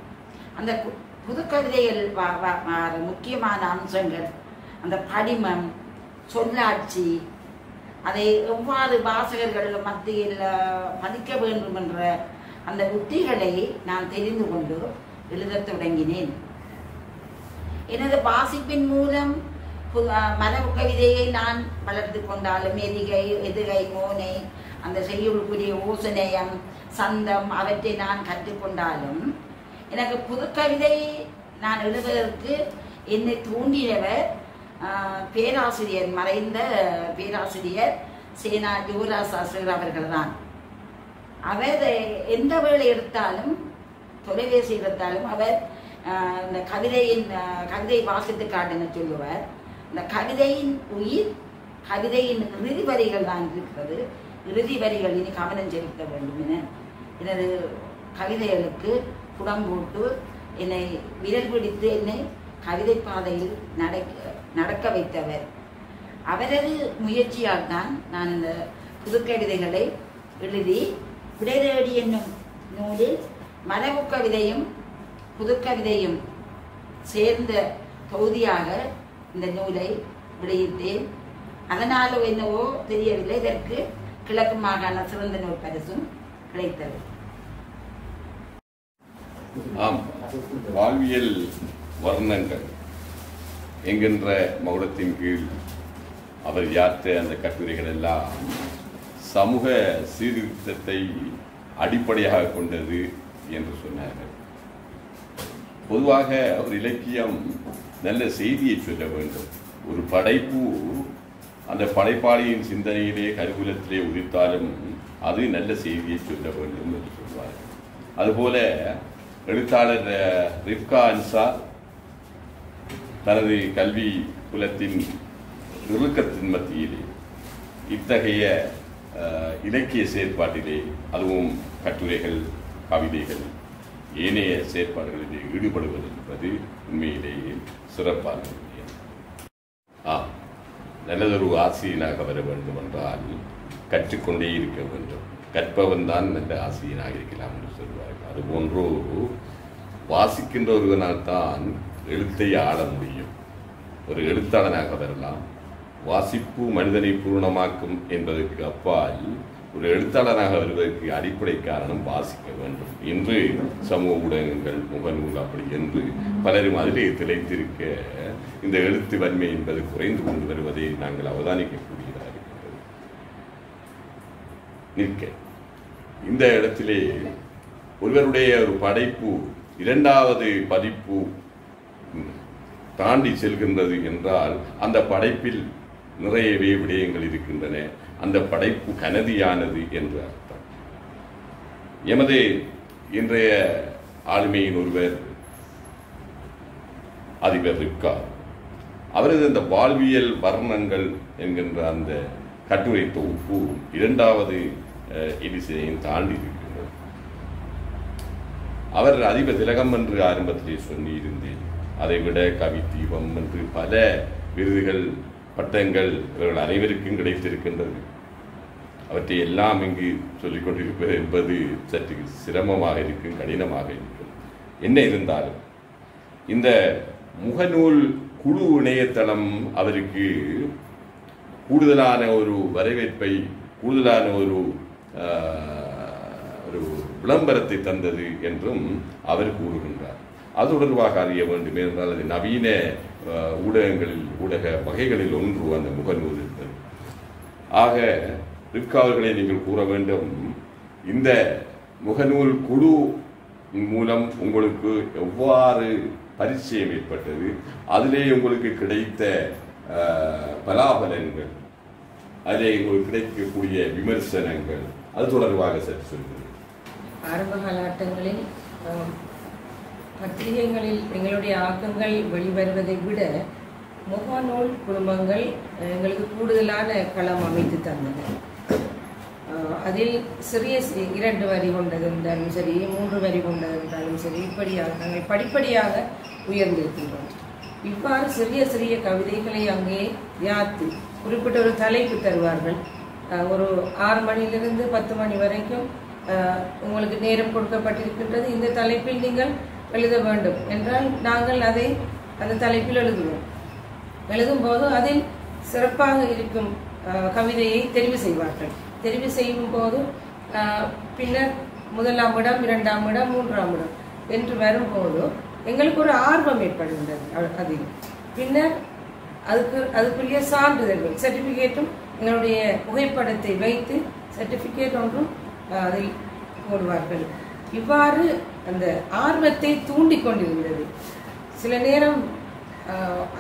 அந்த புதுக்கவிதைகள் முக்கியமான அம்சங்கள் அந்த படிமம், சொல்லாட்சி, அதை எவ்வாறு வாசகர்கள் மத்தியில் மதிக்க வேண்டும் என்ற அந்த உத்திகளை நான் தெரிந்து கொண்டு எழுதத் தொடங்கினேன். எனது வாசிப்பின் மூலம் மரபு கவிதையை நான் வளர்த்து கொண்டாலும் எதுகை, மோனை, அந்த செய்யுளுக்குரிய ஓசனையம், சந்தம் அவற்றை நான் கற்றுக்கொண்டாலும் எனக்கு புதுக்கவிதை நான் எழுதுவதற்கு என்னை தூண்டியவர் பேராசிரியர், மறைந்த பேராசிரியர் சேனா யுவராஜ் சாஸ்திரி அவர்கள் தான். அவர் எந்த வேலை எடுத்தாலும், தொலைபேசி எடுத்தாலும் அவர் இந்த கவிதை வாசித்து காட்டுன்னு சொல்லுவார். இந்த கவிதையின் உயிர் கவிதையின் இறுதி வரிகள் தான் இருக்கிறது. இறுதி வரிகள் இனி கவனம் செலுத்த வேண்டும் என எனது கவிதைகளுக்கு புடம் போட்டு என்னை விரல் பிடித்து என்னை கவிதை பாதையில் நடக்க வைத்தவர். அவரது முயற்சியால் தான் நான் இந்த புதுக்கவிதைகளை எழுதி விடைதேடி என்னும் நூலில் மரபு கவிதையும் புதுக்கவிதையும் சேர்ந்த தொகுதியாக இந்த நூலை வெளியிட்டேன். அதனாலோ என்னவோ தெரியவில்லை, இதற்கு கிழக்கு மாகாண சிறந்த நூல் பரிசும் கிடைத்தது. ஆம், வாழ்வியல் வர்ணங்கள் என்கின்ற மகுடத்தின் கீழ் அவர் யாற்ற அந்த கட்டுரைகள் எல்லாம் சமூக சீர்திருத்தத்தை அடிப்படையாக கொண்டது என்று சொன்னார்கள். பொதுவாக ஒரு இலக்கியம் நல்ல செய்தியை சொல்ல வேண்டும். ஒரு படைப்பு அந்த படைப்பாளியின் சிந்தனையிலே கருவூலத்திலே உதித்தாலும் அது நல்ல செய்தியை சொல்ல வேண்டும் என்று சொல்வார்கள். அதுபோல எழுத்தாளர் ரிப்கா அன்சார் தனது கல்வி புலத்தின் இறுக்கத்தின் மத்தியிலே இத்தகைய இலக்கிய செயற்பாட்டிலே, அதுவும் கட்டுரைகள், கவிதைகள், ஏனைய செயற்பாடுகளிலே ஈடுபடுவது என்பது உண்மையிலேயே சிறப்பானது. நல்லதொரு ஆசிரியனாக வர வேண்டும் என்றால் கற்றுக்கொண்டே இருக்க வேண்டும். கற்பவன் தான் நல்ல ஆசிரியனாக இருக்கலாம் என்று சொல்வார்கள். அதுபோன்று வாசிக்கின்ற ஒருவனால் தான் எழுத்தை ஆள முடியும். ஒரு எழுத்தாளனாக வரலாம். வாசிப்பு மனிதனை பூர்ணமாக்கும் என்பதற்கு அப்பால் ஒரு எழுத்தாளராக வருவதற்கு அடிப்படை காரணம் வாசிக்க வேண்டும் என்று சமூக ஊடகங்கள், முகநூல் அப்படி என்று பலரும் அதிலே திளைத்திருக்க இந்த எழுத்து வன்மை என்பது குறைந்து கொண்டு வருவதை நாங்கள் அவதானிக்கக்கூடியதாக இருக்கிறது. நிற்க இந்த இடத்திலே ஒருவருடைய ஒரு படைப்பு இரண்டாவது பதிப்பு தாண்டி செல்கின்றது என்றால் அந்த படைப்பில் நிறையவே விடயங்கள் இருக்கின்றன. அந்த படைப்பு கனதியானது என்று அர்த்தம். எமது இன்றைய ஆளுமையின் ஒருவர் அதிபர் ரிப்கா. அவரது அந்த வாழ்வியல் வர்ணங்கள் என்கின்ற அந்த கட்டுரை தொகுப்பு இரண்டாவது எடிசனையும் தாண்டி இருக்கின்றது. அவர் அதிபர் திலகம் என்று ஆரம்பத்திலே சொல்லியிருந்தேன். அதைவிட கவி தீபம் என்று பல விருதுகள், பட்டங்கள் இவர்கள் அனைவருக்கும் கிடைத்திருக்கின்றது. அவற்றை எல்லாம் இங்கு சொல்லிக் கொண்டிருப்பது என்பது சற்று சிரமமாக இருக்கும், கடினமாக இருக்கும். என்ன இருந்தாலும் இந்த முகநூல் குழு இணையதளம் அவருக்கு கூடுதலான ஒரு வரவேற்பை, கூடுதலான ஒரு விளம்பரத்தை தந்தது என்றும் அவர் கூறுகின்றார். அது தொடர்பாக அறிய வேண்டும் என்றால் அது நவீன ஊடகங்களில், ஊடக வகைகளில் ஒன்று அந்த முகநூல் என்பது. ஆக ரிப்கா அவர்களை நீங்கள் கூற வேண்டும், இந்த முகநூல் குழு மூலம் உங்களுக்கு எவ்வாறு பரிச்சயம் ஏற்பட்டது, அதிலே உங்களுக்கு கிடைத்த பலாபலன்கள், அதிலே உங்களுக்கு கிடைக்கக்கூடிய விமர்சனங்கள், அது தொடர்பாக சற்று சொல்கிறேன். ஆரம்ப காலகட்டங்களில் பத்திரிகைகளில் எங்களுடைய ஆக்கங்கள் வெளிவருவதை விட முகநூல் குழுமங்கள் எங்களுக்கு கூடுதலான களம் அமைத்து தந்தது. அதில் சிறிய 2 வரி கொண்டது என்றாலும் சரி, 3 வரி கொண்டது என்றாலும் சரி, இப்படியாக நாங்கள் படிப்படியாக உயர்ந்திருக்கின்றோம். இவ்வாறு சிறிய சிறிய கவிதைகளை அங்கே யாத்து குறிப்பிட்ட ஒரு தலைப்பு தருவார்கள். ஒரு 6 மணியிலிருந்து 10 மணி வரைக்கும் உங்களுக்கு நேரம் கொடுக்கப்பட்டிருக்கின்றது, இந்த தலைப்பில் நீங்கள் எழுத வேண்டும் என்றால் நாங்கள் அதை அந்த தலைப்பில் எழுதுவோம். எழுதும்போது அதில் சிறப்பாக இருக்கும் கவிதையை தெரிவு செய்வார்கள். தெரிவு செய்யும் போது பின்னர் 1ஆம் இடம், 2ஆம் இடம், 3ஆம் இடம் என்று வரும்போது எங்களுக்கு ஒரு ஆர்வம் ஏற்படுகின்றது. அதில் பின்னர் அதுக்குரிய சான்றிதழ்கள், சர்டிஃபிகேட்டும் எங்களுடைய புகைப்படத்தை வைத்து சர்டிஃபிகேட் ஒன்றும் அதில் போடுவார்கள். இவ்வாறு அந்த ஆர்வத்தை தூண்டி கொண்டிருந்தது. சில நேரம்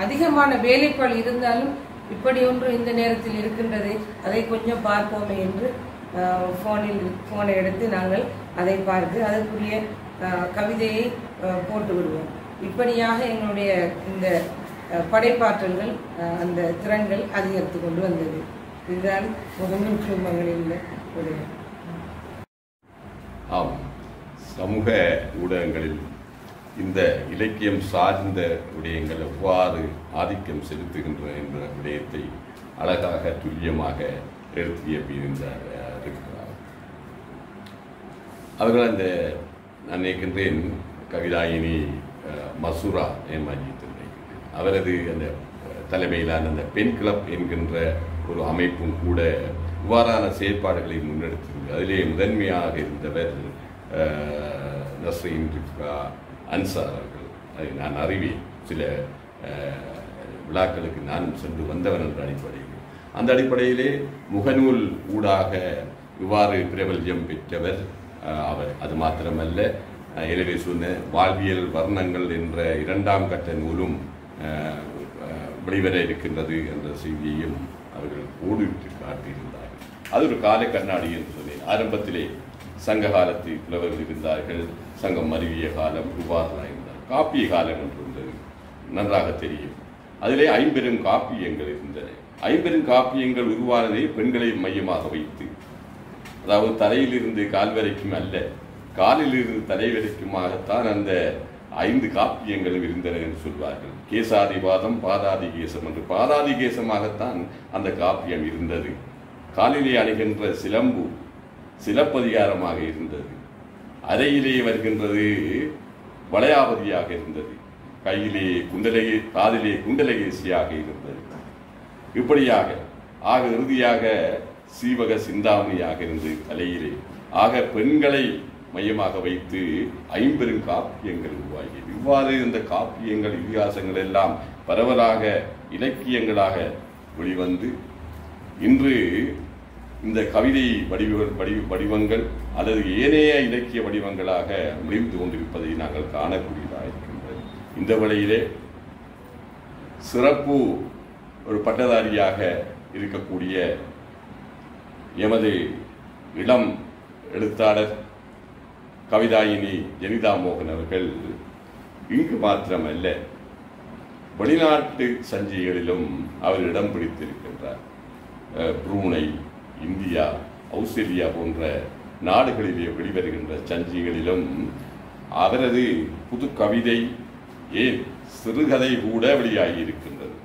அதிகமான வேலைப்பாடு இருந்தாலும் இப்படி ஒன்று இந்த நேரத்தில் இருக்கின்றது, அதை கொஞ்சம் பார்ப்போமே என்று ஃபோனை எடுத்து நாங்கள் அதை பார்த்து அதற்குரிய கவிதையை போட்டு விடுவோம். இப்படியாக எங்களுடைய இந்த படைப்பாற்றல்கள், அந்த திறன்கள் அதிகரித்து கொண்டு வந்தது. இதுதான் முகநூல் குழுமங்களில் ஆம், சமூக ஊடகங்களில் இந்த இலக்கியம் சார்ந்த விடயங்கள் எவ்வாறு ஆதிக்கம் செலுத்துகின்றன என்ற விடயத்தை அழகாக துல்லியமாக எடுத்து இருக்கிறார். அவர்கள் அந்த நான் நினைக்கின்றேன் கவிதாயினி மசூரா ஏமாஜித்திருந்தேன் அவரது அந்த தலைமையிலான அந்த பெண் கிளப் என்கின்ற ஒரு அமைப்பும் கூட இவ்வாறான செயற்பாடுகளை முன்னெடுத்திருந்தது. அதிலே முதன்மையாக இருந்தவர் நஸ்ரீன் ரிஃப்கா அன்சார் அவர்கள். அதை நான் அறிவேன். சில விழாக்களுக்கு நானும் சென்று வந்தவன் என்ற அடிப்படையில் அந்த அடிப்படையிலே முகநூல் ஊடாக இவ்வாறு பிரபல்யம் பெற்றவர் அவர். அது மாத்திரமல்ல, எனவே சொன்ன வாழ்வியல் வர்ணங்கள் என்ற 2ஆம் கட்ட நூலும் வெளிவர இருக்கின்றது என்ற செய்தியையும் அவர்கள் ஓடிவிட்டு காட்டியிருந்தார்கள். அது ஒரு கால கண்ணாடி என்று சொன்னேன். ஆரம்பத்திலே சங்க காலத்தில் புலவர்கள் இருந்தார்கள், சங்கம் மருவிய காலம் இவ்வாறுலாம் இருந்தார். காப்பிய காலம் என்று இருந்தது, நன்றாக தெரியும். அதிலே 50 காப்பியங்கள் இருந்தன. 50 காப்பியங்கள் உருவானதை பெண்களை மையமாக வைத்து, அதாவது தலையிலிருந்து கால் வரைக்கும் அல்ல, காலிலிருந்து தலை வரைக்குமாகத்தான் அந்த 5 காப்பியங்களும் இருந்தன என்று சொல்வார்கள். கேசாதிவாதம் பாதாதிகேசம் என்று பாதாதிகேசமாகத்தான் அந்த காப்பியம் இருந்தது. காலிலே அணிகின்ற சிலம்பு சிலப்பதிகாரமாக இருந்தது. அறையிலே வருகின்றது வளையாவதியாக இருந்தது. கையிலே குண்டலகே காதிலே குண்டலகேசியாக இருந்தது. இப்படியாக ஆக இறுதியாக சீவக சிந்தாமணியாக இருந்தது தலையிலே. ஆக பெண்களை மையமாக வைத்து 50 காப்பியங்கள் உருவாகியது. இவ்வாறு இந்த காப்பியங்கள் இதிகாசங்கள் எல்லாம் பரவலாக இலக்கியங்களாக வெளிவந்து இன்று இந்த கவிதை வடிவங்கள் அல்லது ஏனைய இலக்கிய வடிவங்களாக முடிந்து கொண்டிருப்பதை நாங்கள் காணக்கூடியதாக இருக்கின்றது. இந்த வழியிலே சிறப்பு ஒரு பட்டதாரியாக இருக்கக்கூடிய எமது இளம் எழுத்தாளர் கவிதாயினி ஜெனிதா மோகன் அவர்கள் இங்கு மாத்திரமல்ல வெளிநாட்டு சஞ்சிகைகளிலும் அவர் இடம் பிடித்திருக்கின்றார். புரூனை, இந்தியா, ஆஸ்திரேலியா போன்ற நாடுகளிலே வெளிவருகின்ற சஞ்சிகைகளிலும் அவரது புது கவிதை ஏன் சிறுகதை கூட வெளியாகி இருக்கின்றது.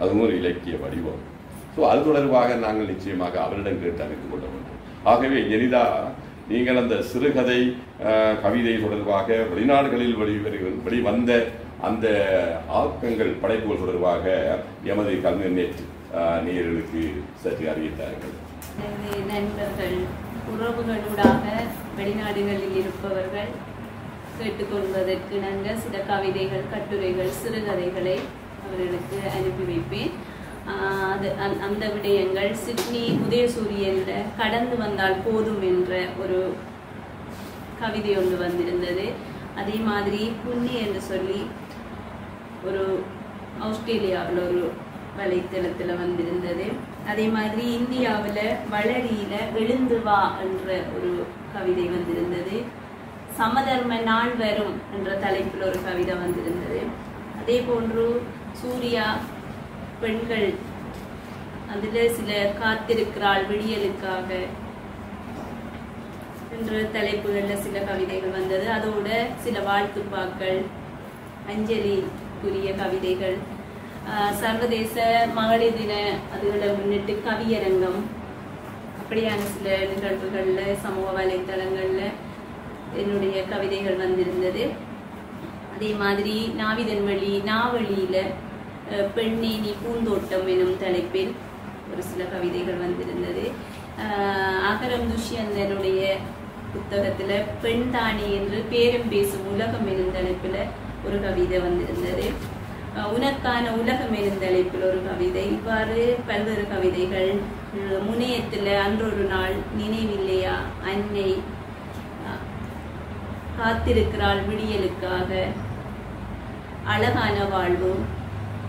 அதுவும் ஒரு இலக்கிய வடிவம். ஸோ அது தொடர்பாக நாங்கள் நிச்சயமாக அவரிடம் கேட்டு அறிந்து கொள்ள வேண்டும். ஆகவே ஜெனிதா, நீங்கள் அந்த சிறுகதை கவிதை தொடர்பாக வெளிநாடுகளில் வெளிவந்த அந்த ஆக்கங்கள் படைப்புகள் தொடர்பாக எமது கல்விநெட் நேயர்களுக்கு சற்று அறிவித்தார்கள். நண்பர்கள், உறவுகளூடாக வெளிநாடுகளில் இருப்பவர்கள் கேட்டுக்கொள்வதற்கு நாங்கள் சில கவிதைகள், கட்டுரைகள், சிறுகதைகளை அவர்களுக்கு அனுப்பி வைப்பேன். அந்த விடயங்கள் சிட்னி உதயசூரியனில் கடந்து வந்தால் போதும் என்ற ஒரு கவிதை ஒன்று வந்திருந்தது. அதே மாதிரி புண்ணி என்று சொல்லி ஒரு ஆஸ்திரேலியாவில் ஒரு வலைத்தளத்தில் வந்திருந்தது. அதே மாதிரி இந்தியாவில் வளரியில எழுந்து வா என்ற ஒரு கவிதை வந்திருந்தது. சமதர்ம நாள் வரும் என்ற தலைப்பில் ஒரு கவிதை வந்திருந்தது. அதே போன்று சூர்யா பெண்கள் அதில் சில காத்திருக்கிறாள் விடியலுக்காக என்ற தலைப்புகளில் சில கவிதைகள் வந்தது. அதோட சில வாழ்த்துப்பாக்கள், அஞ்சலிக்குரிய கவிதைகள், சர்வதேச மகளிர் தின அதுகளை முன்னிட்டு கவியரங்கம், அப்படியான சில நிகழ்வுகளில் சமூக வலைத்தளங்களில் என்னுடைய கவிதைகள் வந்திருந்தது. அதே மாதிரி நாவிதன்வழி நாவழியில் பெண்ணேனி பூந்தோட்டம் எனும் தலைப்பில் ஒரு சில கவிதைகள் வந்திருந்தது. அகரம் துஷ்யந்தனுடைய புத்தகத்தில் பெண் தானே என்று பேரும் பேசும் உலகம் எனும் தலைப்பில் ஒரு கவிதை வந்திருந்தது. உனக்கான உலகம் எனும் தலைப்பில் ஒரு கவிதை. இவ்வாறு பல்வேறு கவிதைகள். முனையத்தில் அன்றொரு நாள், நினைவில்லையா அன்னை, காத்திருக்கிறாள் விடியலுக்காக, அழகான வாழ்வு,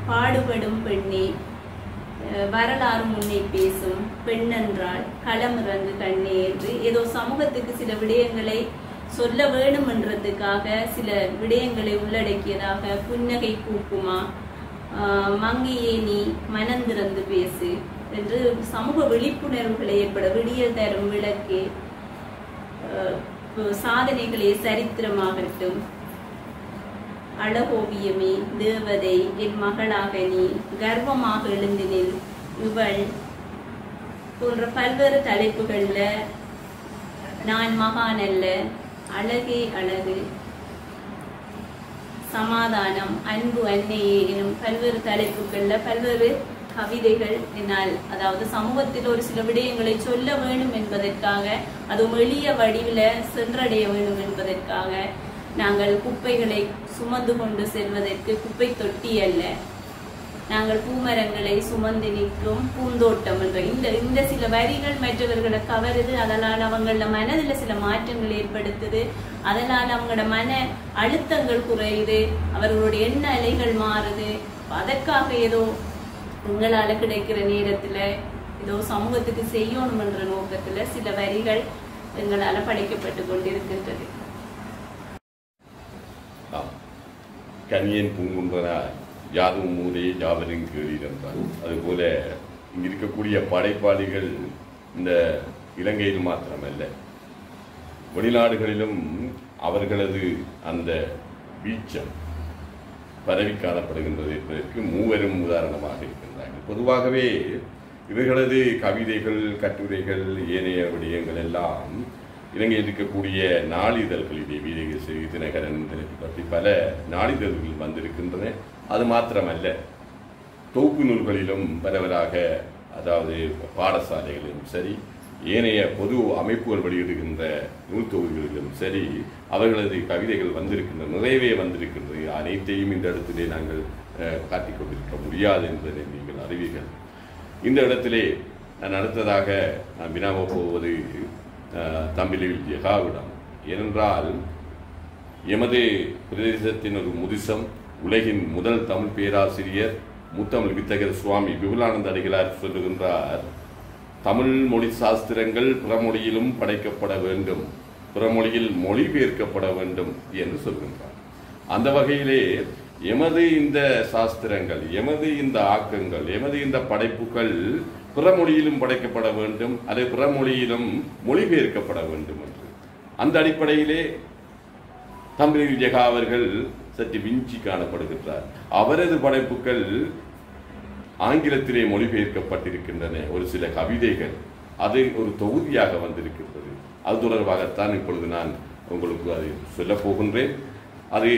பாடுபடும் பெண்ணே, வரலாறு முன்னே பேசும், பெண்ணென்றால் களமிறங்கு கண்ணே என்று ஏதோ சமூகத்துக்கு சில விடயங்களை சொல்ல வேணும் என்றதுக்காக சில விடயங்களை உள்ளடக்கியதாக, புன்னகை பூக்குமா, மங்கையே நீ மனந்திறந்து பேசு என்று சமூக விழிப்புணர்வுகளை ஏற்பட, விடியல் தரும் விளக்கே, சாதனைகளே சரித்திரமாகட்டும், அழகோவியமே தேவதை என் மகளாக நீ கர்வமாக எழுந்தினில் இவள் போன்ற பல்வேறு தலைப்புகள்ல நான் மகான் அல்ல, அழகே அழகு, சமாதானம், அன்பு அன்னையே எனும் பல்வேறு தலைப்புகள்ல பல்வேறு கவிதைகள் என்னால், அதாவது சமூகத்தில் ஒரு சில விடயங்களை சொல்ல வேண்டும் என்பதற்காக, அதுவும் எளிய வடிவில் சென்றடைய வேண்டும் என்பதற்காக நாங்கள் குப்பைகளை சுமந்து கொண்டு செல்வதற்கு குப்பை தொட்டி அல்ல, நாங்கள் பூமரங்களை சுமந்து நிற்கும் பூந்தோட்டம் என்ற இந்த சில வரிகள் மற்றவர்களை கவருது. அதனால் அவங்களோட மனதில் சில மாற்றங்கள் ஏற்படுத்துது. அதனால் அவங்களோட மன அழுத்தங்கள் குறையுது, அவர்களுடைய எண்ண அலைகள் மாறுது. அதற்காக ஏதோ உங்களால் கிடைக்கிற நேரத்தில் ஏதோ சமூகத்துக்கு செய்யணும் என்ற நோக்கத்தில் சில வரிகள் எங்களால் படைக்கப்பட்டு கொண்டிருக்கின்றது. கனியன் பூங்குன்றனார் யாதும் ஊரே யாவரும் கேளீர் என்றார். அதுபோல இங்கு இருக்கக்கூடிய படைப்பாளிகள் இந்த இலங்கையில் மாத்திரமல்ல, வெளிநாடுகளிலும் அவர்களது அந்த வீச்சம் பரவி காணப்படுகின்றது என்பதற்கு மூவரும் உதாரணமாக இருக்கின்றார்கள். பொதுவாகவே இவர்களது கவிதைகள், கட்டுரைகள், ஏனைய விடயங்கள் எல்லாம் இலங்கையில் இருக்கக்கூடிய நாளிதழ்களிலே வீரகேசரி, தினகரன் பற்றி பல நாளிதழ்கள் வந்திருக்கின்றன. அது மாத்திரமல்ல, தொகுப்பு நூல்களிலும் பரவலாக, அதாவது பாடசாலைகளிலும் சரி, ஏனைய பொது அமைப்புகள் வெளியிடுகின்ற நூல் தொகுதிகளிலும் சரி, அவர்களது கவிதைகள் வந்திருக்கின்றன, நிறையவே வந்திருக்கின்றது. அனைத்தையும் இந்த இடத்திலே நாங்கள் காட்டிக் கொண்டிருக்க முடியாது என்பதை நீங்கள் அறிவீர்கள். இந்த இடத்திலே நான் அடுத்ததாக நான் வினாவ போவது தமிழில் ஜெகாவிடம். ஏனென்றால் எமது பிரதேசத்தின் ஒரு முதிசம், உலகின் முதல் தமிழ் பேராசிரியர் முத்தமிழ் வித்தகர் சுவாமி விபுலானந்த அடிகளார் சொல்லுகின்றார், தமிழ் மொழி சாஸ்திரங்கள் பிறமொழியிலும் படைக்கப்பட வேண்டும், பிறமொழியில் மொழிபெயர்க்கப்பட வேண்டும் என்று சொல்கின்றார். அந்த வகையிலே எமது இந்த சாஸ்திரங்கள், எமது இந்த ஆக்கங்கள், எமது இந்த படைப்புகள் பிறமொழியிலும் படைக்கப்பட வேண்டும், அது பிறமொழியிலும் மொழிபெயர்க்கப்பட வேண்டும் என்று அந்த அடிப்படையிலே தமிழில் ஜெகா அவர்கள் சற்று விஞ்சி காணப்படுகின்றார். அவரது படைப்புகள் ஆங்கிலத்திலே மொழிபெயர்க்கப்பட்டிருக்கின்றன. ஒரு சில கவிதைகள் அது ஒரு தொகுதியாக வந்திருக்கின்றது. அது தொடர்பாகத்தான் இப்பொழுது நான் உங்களுக்கு அதை சொல்ல போகின்றேன். அது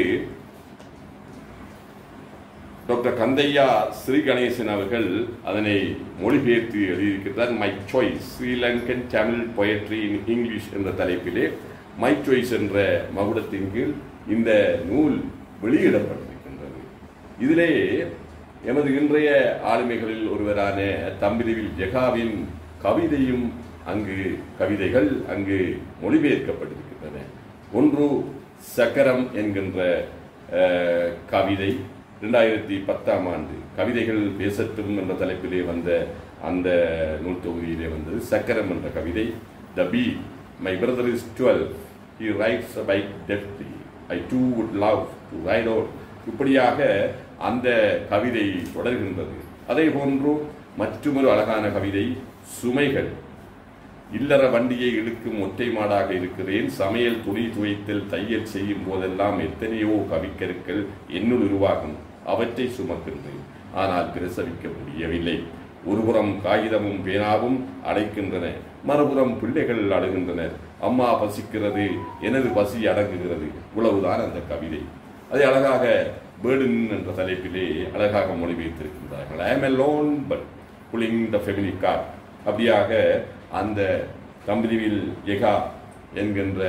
டாக்டர் கந்தையா ஸ்ரீ கணேசன் அவர்கள் அதனை மொழிபெயர்த்து எழுதியிருக்கிறார். My choice, Sri Lankan Tamil poetry in English என்ற தலைப்பிலே மை சாய்ஸ் என்ற மகுடத்தின் கீழ் இந்த நூல் வெளியிடப்பட்டிருக்கின்றது. இதிலே எமது இன்றைய ஆளுமைகளில் ஒருவரான தம்பிரிவில் ஜெகாவின் கவிதையும் கவிதைகள் அங்கு மொழிபெயர்க்கப்பட்டிருக்கின்றன. ஒன்று சக்கரம் என்கின்ற கவிதை 2010ஆம் ஆண்டு கவிதைகள் பேசட்டும் என்ற தலைப்பிலே வந்த அந்த நூல் தொகுதியிலே வந்தது சக்கரம் என்ற கவிதை. The bee, my brother is 12, he rides a bike deftly, I too would love to ride out. இப்படியாக அந்த கவிதை தொடர்கின்றது. அதே போன்று மற்றொரு அழகான கவிதை சுமைகள். இல்லற வண்டியை இழுக்கும் ஒற்றை மாடாக இருக்கிறேன், சமையல் துணி துவைத்தல் தையல் செய்யும் போதெல்லாம் எத்தனையோ கவிக்கருக்கள் என்னுள் உருவாகும், அவற்றை சுமக்கின்றேன், ஆனால் பிரசவிக்க முடியவில்லை. ஒருபுறம் காகிதமும் பேனாவும் அடைக்கின்றன, மறுபுறம் பிள்ளைகள் அழுகின்றனர், அம்மா பசிக்கிறது, எனது பசி அடங்குகிறது. இவ்வளவுதான் அந்த கவிதை. அதை அழகாக பேர்டன் என்ற தலைப்பிலே அழகாக மொழிபெயர்த்திருக்கின்றார்கள். I am alone but pulling the family car. அப்படியாக அந்த தம்பிரிவில் ஜெகா என்கின்ற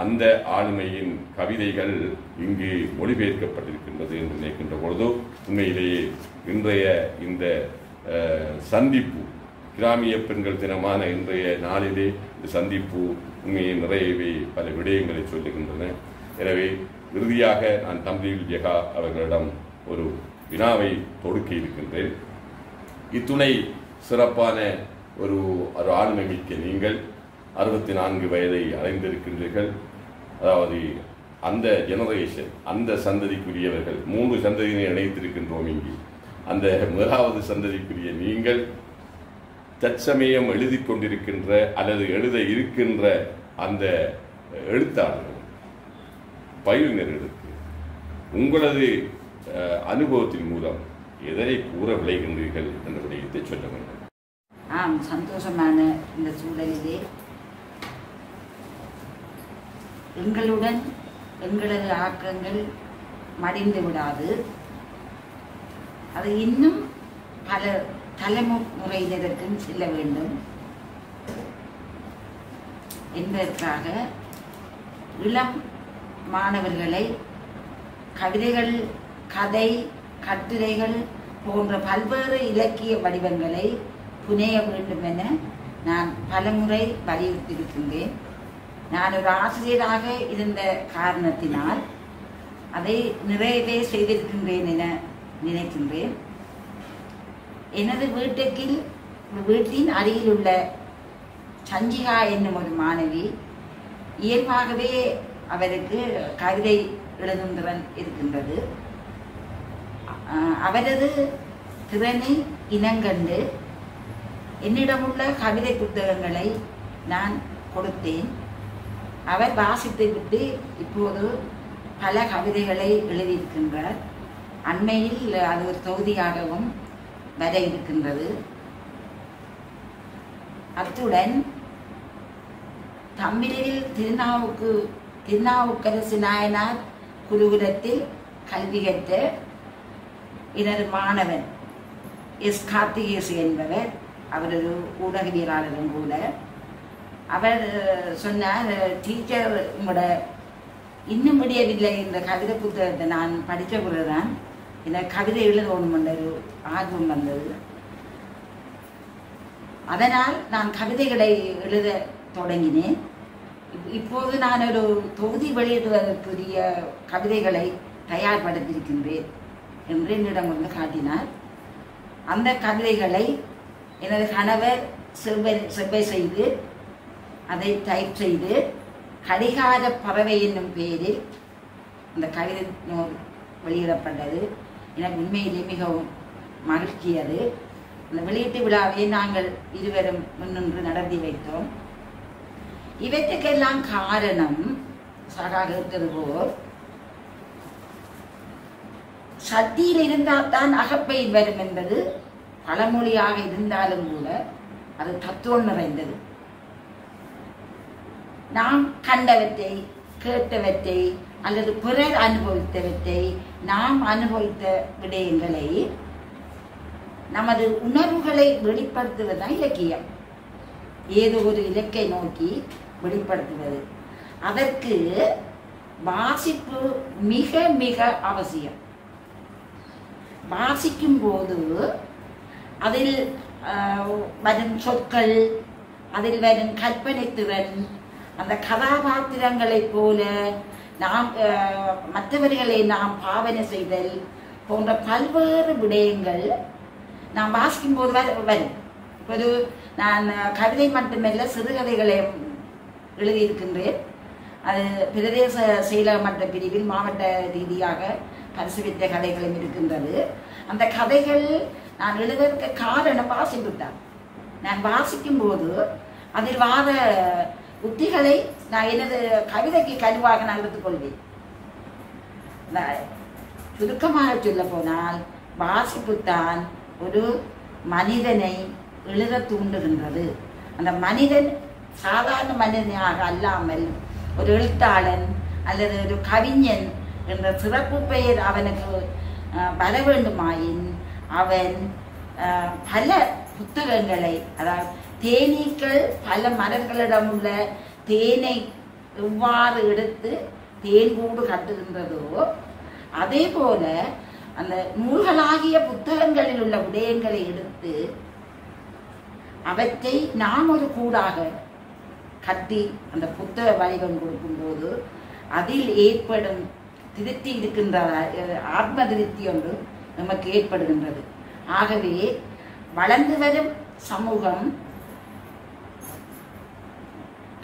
அந்த ஆளுமையின் கவிதைகள் இங்கு மொழிபெயர்க்கப்பட்டிருக்கின்றது என்று நினைக்கின்ற பொழுது உண்மையிலேயே இன்றைய இந்த சந்திப்பு, கிராமிய பெண்கள் தினமான இன்றைய நாளிலே இந்த சந்திப்பு உண்மையை நிறையவே பல விடயங்களை சொல்லுகின்றன. எனவே இறுதியாக நான் தம்பிரிவில் ஜெகா அவர்களிடம் ஒரு வினாவை தொடுக்க இருக்கின்றேன். இத்துணை சிறப்பான ஒரு ஆளுமை மிக்க நீங்கள் 64 வயதை அடைந்திருக்கின்றீர்கள். அதாவது அந்த ஜெனரேஷன், அந்த சந்ததிக்குரியவர்கள் 3 சந்ததியினை இணைத்திருக்கின்றோம் இங்கு. அந்த முதலாவது சந்ததிக்குரிய நீங்கள் தற்சமயம் எழுதி கொண்டிருக்கின்ற அல்லது எழுத இருக்கின்ற அந்த எழுத்தாளர்கள், பயிலுநர்களுக்கு உங்களது அனுபவத்தின் மூலம் எதனை கூற விளைகின்றீர்கள் என்ற விடயத்தை சொல்ல வேண்டும். சந்தோஷமான இந்த சூழலிலே எங்களுடன் எங்களது ஆக்கங்கள் மடிந்து விடாது, அது இன்னும் பல தலைமுறையினருக்கும் செல்ல வேண்டும் என்பதற்காக இளம் மாணவர்களை கவிதைகள், கதை, கட்டுரைகள் போன்ற பல்வேறு இலக்கிய வடிவங்களை புனைய வேண்டும் என நான் பலமுறை வலியுறுத்தியிருக்கின்றேன். நான் ஒரு ஆசிரியராக இருந்த காரணத்தினால் அதை நிறையவே செய்திருக்கின்றேன் என நினைக்கின்றேன். எனது வீட்டின் அருகில் உள்ள சஞ்சிகா என்னும் ஒரு மாணவி, இயல்பாகவே அவருக்கு கவிதை எழுதும் திறன் இருக்கின்றது. அவரது திறனை இனங்கண்டு என்னிடமுள்ள கவிதை புத்தகங்களை நான் கொடுத்தேன். அவர் வாசித்து விட்டு இப்போது பல கவிதைகளை எழுதியிருக்கின்றார். அண்மையில் அது ஒரு தொகுதியாகவும் வர இருக்கின்றது. அத்துடன் தமிழில் திருநாவுக்கரசு நாயனார் குருகுலத்தில் கல்வி கற்ற எனது மாணவன் எஸ். கார்த்திகேசு என்பவர், அவர் ஒரு ஊடகவியலாளரும் கூட. அவர் சொன்னார், டீச்சர் உங்களோட இன்னும் முடியவில்லை இந்த கவிதை புத்தகத்தை நான் படித்த பிறகுதான் எனக்கு கவிதை எழுதணும் என்ற ஒரு ஆர்வம் வந்தது. அதனால் நான் கவிதைகளை எழுத தொடங்கினேன். இப்போது நான் ஒரு தொகுதி வெளியிடுவதற்குரிய கவிதைகளை தயார்படுத்தியிருக்கின்றேன் என்று என்னிடம் வந்து காட்டினார். அந்த கவிதைகளை எனது கணவர் செவ்வை செய்து அதை டைப் செய்து கடிகார பறவை என்னும் பெயரில் அந்த கவிதை நூல் வெளியிடப்பட்டது. எனக்கு உண்மையிலே மிகவும் மகிழ்ச்சியது. அந்த வெளியீட்டு விழாவை நாங்கள் இருவரும் முன்னின்று நடத்தி வைத்தோம். இவற்றுக்கெல்லாம் காரணம் சகா கேட்டது போல், சத்தியில் இருந்தால் தான் அகப்பெயின் வரும் என்பது பழமொழியாக இருந்தாலும் கூட அது தத்துவம் நிறைந்தது. நாம் கண்டவற்றை, கேட்டவற்றை அல்லது பிறர் அனுபவித்தவற்றை, நாம் அனுபவித்த விடயங்களை, நமது உணர்வுகளை வெளிப்படுத்துவதுதான் இலக்கியம். ஏதோ ஒரு இலக்கை நோக்கி வெளிப்படுத்துவது. அதற்கு வாசிப்பு மிக மிக அவசியம். வாசிக்கும் போது அதில் வரும் சொற்கள், அதில் வரும் கற்பனை திறன், அந்த கதாபாத்திரங்களைப் போல நாம் மற்றவர்களை நாம் பாவனை செய்தல் போன்ற பல்வேறு விடயங்கள் நாம் வாசிக்கும் போது வரும். இப்போது நான் கவிதை மட்டுமல்ல, சிறுகதைகளை எழுதியிருக்கின்றேன். அது பிரதேச செயலக மட்ட பிரிவில் மாவட்ட ரீதியாக பரிசு பெற்ற கதைகளும் இருக்கின்றது. அந்த கதைகள் நான் எழுதுவதற்கு காரணம் வாசிப்புத்தான். நான் வாசிக்கும் போது அதில் வார உத்திகளை நான் எனது கவிதைக்கு கருவாக நான் எடுத்துக்கொள்வேன். சுருக்கமாக சொல்ல போனால், வாசிப்புத்தான் ஒரு மனிதனை எழுத தூண்டுகின்றது. அந்த மனிதன் சாதாரண மனிதனாக அல்லாமல் ஒரு எழுத்தாளன் அல்லது ஒரு கவிஞன் என்ற சிறப்பு பெயர் அவனுக்கு வர வேண்டுமாயின் அவன் பல புத்தகங்களை, அதாவது தேனீக்கள் பல மலர்களிடம் உள்ள தேனை எவ்வாறு எடுத்து தேன் கூடு கட்டுகின்றதோ அதே போல அந்த நூல்களாகிய புத்தகங்களில் உள்ள விடயங்களை எடுத்து அவற்றை நாம் ஒரு கூடாக கட்டி அந்த புத்தக வடிவம் கொடுக்கும்போது அதில் ஏற்படும் திருப்தி இருக்கின்ற ஆத்ம திருப்தி ஒன்று நமக்கு ஏற்படுகின்றது. ஆகவே வளர்ந்து வரும் சமூகம்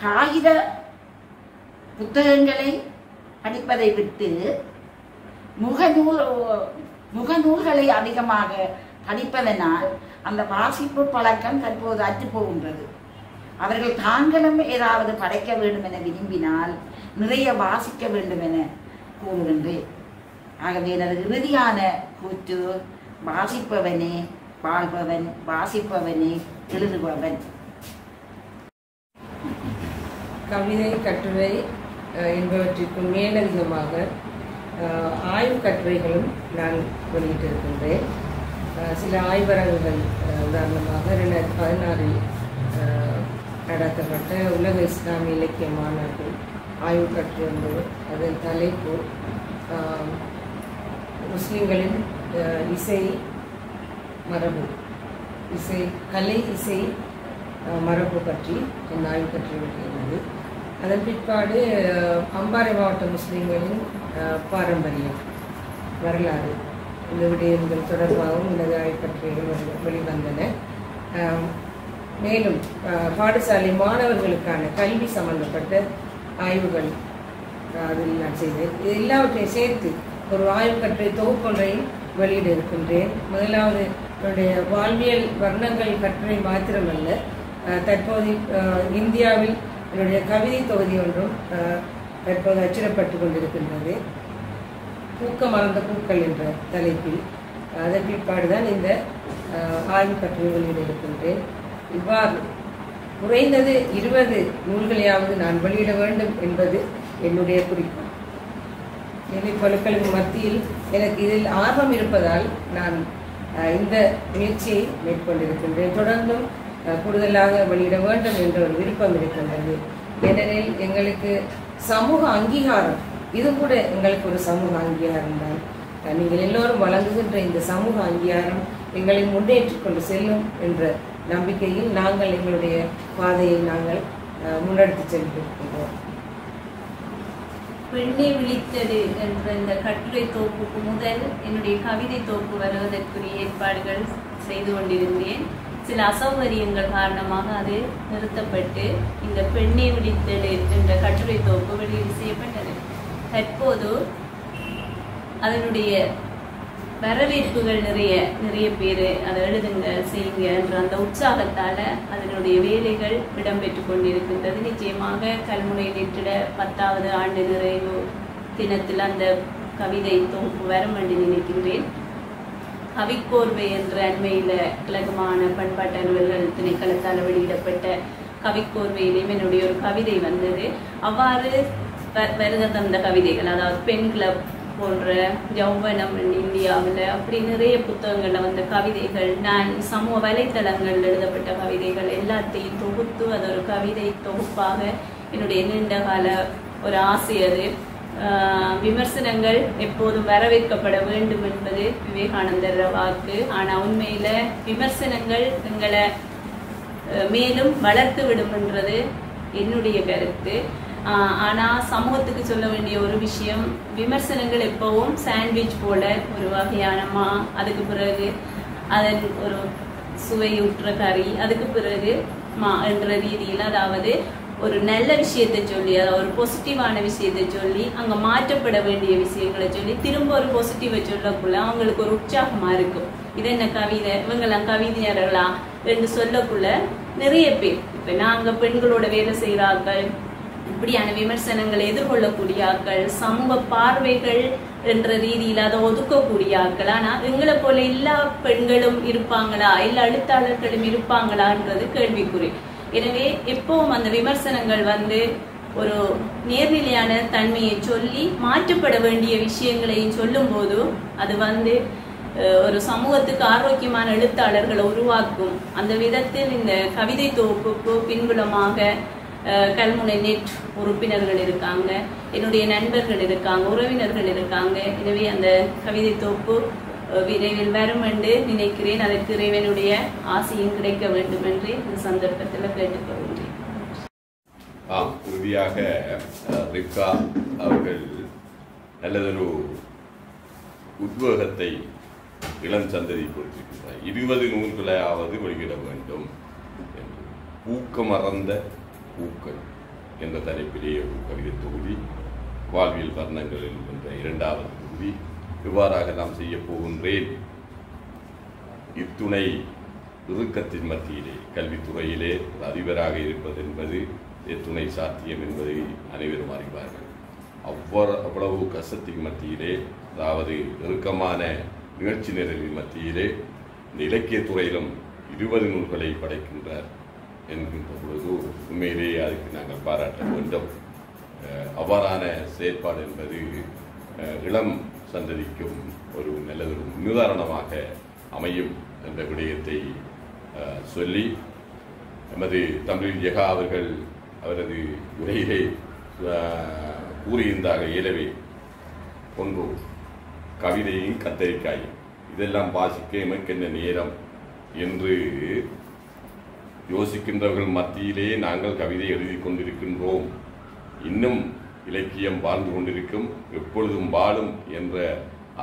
காகித புத்தகங்களை படிப்பதை விட்டு முகநூல்களை அதிகமாக படிப்பதனால் அந்த வாசிப்பு பழக்கம் தற்போது அற்று போகின்றது. அவர்கள் தாங்களும் ஏதாவது படைக்க வேண்டும் என விரும்பினால் நிறைய வாசிக்க வேண்டும் என கூறுகின்றேன். ஆகவே எனது இறுதியான கூற்று வாசிப்பவனே வாழ்பவன், வாசிப்பவனே எழுதுபவன். கவிதை, கட்டுரை என்பவற்றிற்கு மேலதிகமாக ஆய்வு கட்டுரைகளும் நான் வெளியிட்டிருக்கின்றேன். சில ஆய்வரங்குகள், உதாரணமாக 2016 நடத்தப்பட்ட உலக இஸ்லாமிய இலக்கிய மாநாட்டில் ஆய்வு கட்டுரை ஒன்று. அதன் தலைப்பு முஸ்லிம்களின் இசை மரபு, கலை இசை மரபு பற்றி என் ஆய்வு கட்டுரை வெளியிட்டது. அதன் பிற்பாடு அம்பாறை மாவட்ட முஸ்லிம்களின் பாரம்பரியம், வரலாறு, இந்த விடயங்கள் தொடர்பாகவும் எனது ஆய்வு கட்டுரைகள் வெளிவந்தன. மேலும் பாடசாலை மாணவர்களுக்கான கல்வி சம்பந்தப்பட்ட ஆய்வுகள் அதில் நான் செய்தேன். இது எல்லாவற்றையும் சேர்த்து ஒரு ஆய்வு கட்டுரை தொகுப்பொன்றையும் வெளியிட இருக்கின்றேன். முதலாவது என்னுடைய வாழ்வியல் வர்ணங்கள் கட்டுரை மாத்திரமல்ல, தற்போது இந்தியாவில் என்னுடைய கவிதை தொகுதி ஒன்றும் தற்போது அச்சிடப்பட்டு கொண்டிருக்கின்றது. பூக்க மறந்த பூக்கள் என்ற தலைப்பில். அதன் பிற்பாடுதான் இந்த ஆய்வு கட்டுரை வெளியிட இருக்கின்றேன். இவ்வாறு குறைந்தது 20 நூல்களையாவது நான் வெளியிட வேண்டும் என்பது என்னுடைய குறிக்கோள். பழுக்களுக்கு மத்தியில் எனக்கு இதில் ஆர்வம் இருப்பதால் நான் இந்த முயற்சியை மேற்கொண்டிருக்கின்றேன். தொடர்ந்தும் கூடுதலாக வெளியிட வேண்டும் என்ற ஒரு விருப்பம் இருக்கின்றது. ஏனெனில் எங்களுக்கு சமூக அங்கீகாரம், இது கூட எங்களுக்கு ஒரு சமூக அங்கீகாரம் தான். நீங்கள் எல்லோரும் வழங்குகின்ற இந்த சமூக அங்கீகாரம் எங்களை முன்னேற்றிக் கொண்டு செல்லும் என்ற நம்பிக்கையில் நாங்கள் எங்களுடைய பாதையை நாங்கள் முன்னெடுத்து சென்றிருக்கின்றோம். பெண்ணை விழித்தது என்ற இந்த கட்டுரை தொகுப்புக்கு முதல் என்னுடைய கவிதை தொகுப்பு வருவதற்குரிய ஏற்பாடுகள் செய்து கொண்டிருந்தேன். சில அசௌகரியங்கள் காரணமாக அது நிறுத்தப்பட்டு இந்த பெண்ணை விழித்தது என்ற கட்டுரை தொகுப்பு வெளியீடு செய்யப்பட்டது. தற்போது அதனுடைய வரவேற்புகள் நிறைய பேர் அதை எழுதுங்க செய்யுங்க என்ற அந்த உற்சாகத்தால் அதனுடைய வேலைகள் இடம்பெற்று கொண்டிருக்கின்றது. நிச்சயமாக கல்முனை நெற்றிட 10வது ஆண்டு நிறைவு தினத்தில் அந்த கவிதை தொகுப்பு வரும் என்று நினைக்கின்றேன். கவிக்கோர்வை என்ற அண்மையில் இலகுமான பண்பாட்டு அலுவல்கள் திணைக்களத்தால் வெளியிடப்பட்ட கவிக்கோர்வையிலேயும் என்னுடைய ஒரு கவிதை வந்தது. அவ்வாறு வருக தந்த கவிதைகள், அதாவது பெண் கிளப் போன்ற யௌவனம் இந்தியாவில் அப்படி நிறைய புத்தகங்கள்ல வந்த கவிதைகள், நான் சமூக வலைத்தளங்கள் எழுதப்பட்ட கவிதைகள் எல்லாத்தையும் தொகுத்து அது ஒரு கவிதை தொகுப்பாக என்னுடைய நீண்ட கால ஒரு ஆசை. அது விமர்சனங்கள் எப்போதும் வரவேற்கப்பட வேண்டும் என்பது விவேகானந்தர் வாக்கு. ஆனால் உண்மையில விமர்சனங்கள் எங்களை மேலும் வளர்த்து விடும் என்றது என்னுடைய கருத்து. ஆனால் சமூகத்துக்கு சொல்ல வேண்டிய ஒரு விஷயம், விமர்சனங்கள் எப்பவும் சாண்ட்விச் போல ஒரு வகையான அதுக்கு பிறகு அதன் ஒரு சுவையூற்ற கறி, அதுக்கு பிறகு என்ற ரீதியில், அதாவது ஒரு நல்ல விஷயத்தை சொல்லி, அதாவது ஒரு பாசிட்டிவான விஷயத்தை சொல்லி அங்கே மாற்றப்பட வேண்டிய விஷயங்களை சொல்லி திரும்ப ஒரு பாசிட்டிவை சொல்லக்குள்ள அவங்களுக்கு ஒரு உற்சாகமா இருக்கும். இது என்ன கவிதை, இவங்கெல்லாம் கவிஞர்களா என்று சொல்லக்குள்ள நிறைய பேர், இப்போ நாங்கள் பெண்களோட வேலை செய்கிறார்கள், இப்படியான விமர்சனங்களை எதிர்கொள்ளக்கூடிய ஆட்கள், சமூக பார்வைகள் என்ற ரீதியில் அதை ஒதுக்கக்கூடிய ஆட்கள். ஆனால் எங்களை போல எல்லா பெண்களும் இருப்பாங்களா, எல்லா எழுத்தாளர்களும் இருப்பாங்களான்றது கேள்விக்குறி. எனவே எப்பவும் அந்த விமர்சனங்கள் ஒரு நேர்நிலையான தன்மையை சொல்லி மாற்றப்பட வேண்டிய விஷயங்களையும் சொல்லும் போது அது ஒரு சமூகத்துக்கு ஆரோக்கியமான எழுத்தாளர்களை உருவாக்கும். அந்த விதத்தில் இந்த கவிதை தொகுப்புக்கு பின்புலமாக கல்முனை நெட் உறுப்பினர்கள் இருக்காங்க, என்னுடைய நண்பர்கள் இருக்காங்க, உறவினர்கள் இருக்காங்க. எனவே அந்த கவிதை தொகுப்பு விரைவில் வரும் என்று நினைக்கிறேன். அதற்கு இறைவனுடைய ஆசையும் கிடைக்க வேண்டும் என்று இந்த சந்தர்ப்பத்தில் கேட்டுக்கொள்கிறேன். உறுதியாக ரிப்கா அவர்கள் நல்லதொரு உத்வேகத்தை இளம் சந்ததி கொடுத்திருக்கிறார். 20 நூல்களையாவது வெளியிட வேண்டும் என்று. பூக்க மறந்த பூக்கள் என்ற தலைப்பிலே ஒரு கவிதை தொகுதி, வாழ்வியல் வர்ணங்கள் என்ற 2வது தொகுதி. இவ்வாறாக நாம் செய்ய போகின்றேன். இத்துணை இறுக்கத்தின் மத்தியிலே கல்வித்துறையிலே அதிபராக இருப்பது என்பது எத்துணை சாத்தியம் என்பதை அனைவரும் அறிவார்கள். அவ்வளவு கஷ்டத்தின் மத்தியிலே அதாவது நெருக்கமான நிகழ்ச்சி நிரலின் மத்தியிலே இந்த இலக்கியத் துறையிலும் 20 நூல்களை படைக்கின்றார் என்கின்ற பொழுது உண்மையிலேயே அதுக்கு நாங்கள் பாராட்ட வேண்டும். அவ்வாறான செயற்பாடு என்பது இளம் சந்ததிக்கும் ஒரு நல்லதொரு முன்னுதாரணமாக அமையும் என்ற விடயத்தை சொல்லி எமது தமிழில் ஜெகா அவர்கள் அவரது உரையிலே கூறியிருந்தாக இயலவே ஒன்று கவிதையும் கத்தரிக்காயும் இதெல்லாம் வாசிக்க எமக்கென்ன நேரம் என்று யோசிக்கின்றவர்கள் மத்தியிலே நாங்கள் கவிதை எழுதி கொண்டிருக்கின்றோம். இன்னும் இலக்கியம் வாழ்ந்து கொண்டிருக்கும், எப்பொழுதும் வாழும் என்ற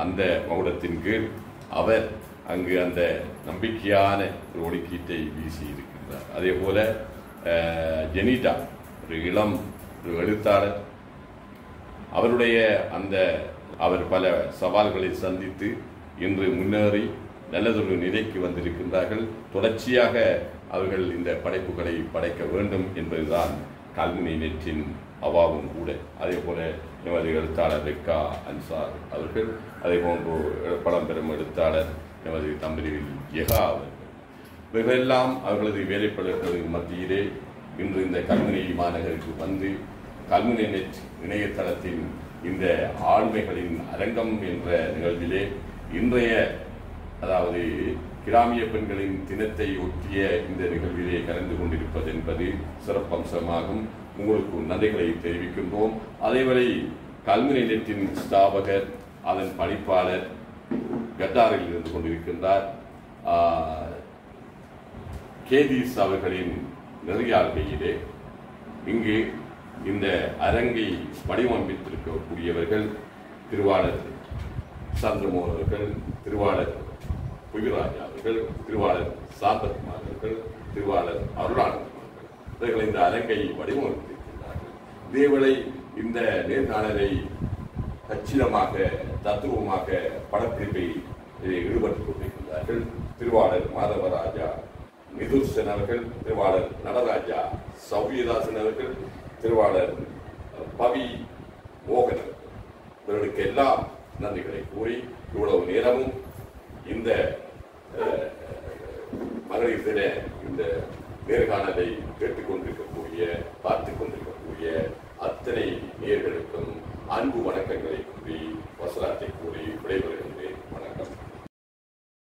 அந்த மகுடத்தின் கீழ் அவர் அங்கு அந்த நம்பிக்கையான ஒரு ஒடுக்கீட்டை வீசி இருக்கின்றார். அதே போல ஜெனிடா ஒரு இளம் ஒரு எழுத்தாளர், அவருடைய அந்த அவர் பல சவால்களை சந்தித்து இன்று முன்னேறி நல்லதொரு நிலைக்கு வந்திருக்கின்றார்கள். தொடர்ச்சியாக அவர்கள் இந்த படைப்புகளை படைக்க வேண்டும் என்பதுதான் கல்முனை நெற்றின் அவாவும் கூட. அதே போல எமது எழுத்தாளர் ரெக்கா அன்சார் அவர்கள், அதே போன்று பழம்பெரும் எழுத்தாளர் எமது தமிழில் ஜெகா அவர்கள், இவர்களெல்லாம் அவர்களது வேலைப்பாடுகளுக்கு மத்தியிலே இன்று இந்த கல்முனை மாநகருக்கு வந்து கல்முனை நெட் இணையதளத்தின் இந்த ஆளுமைகளின் அரங்கம் என்ற நிகழ்விலே இன்றைய அதாவது கிராமிய பெண்களின் தினத்தை ஒட்டிய இந்த நிகழ்விலே கலந்து கொண்டிருப்பது என்பது சிறப்பம்சமாகும். உங்களுக்கு நன்றிகளை தெரிவிக்கின்றோம். அதேவேளை கல்முனை நெட்டின் ஸ்தாபகர், அதன் பணிப்பாளர் கட்டாரில் இருந்து கொண்டிருக்கின்றார் கேதீஸ் அவர்களின் நெறியாள்கையிலே இங்கு இந்த அரங்கை வடிவமைத்திருக்கக்கூடியவர்கள் திருவாளர் சந்திரமோகன் அவர்கள், திருவாளர் புவிராஜா அவர்கள், திருவாளர் சாந்தகுமார் அவர்கள், திருவாளர் அருளானந்தம் அவர்கள், இவர்கள் இந்த அரங்கை வடிவமைத்திருக்கிறார்கள். இதேவேளை இந்த நேர்காணலை கச்சிதமாக தத்துவமாக படப்பிடிப்பை ஈடுபட்டுக் கொண்டிருக்கிறார்கள் திருவாளர் மாதவராஜா மிதுர்சன் அவர்கள், திருவாளர் நடராஜா சௌவியதாசன் அவர்கள், திருவாளர் பவி மோகன். இவர்களுக்கு எல்லாம் நன்றிகளை கூறி இவ்வளவு நேரமும் இந்த மகளிர் தின இந்த நேர்காணலை கேட்டுக்கொண்டிருக்கக்கூடிய பார்த்துக் கொண்டிருக்கக்கூடிய அத்தனை நேயர்களுக்கும் அன்பு வணக்கங்களை கூறி வசனத்தை கூறி விடைபெறுகிறேன்.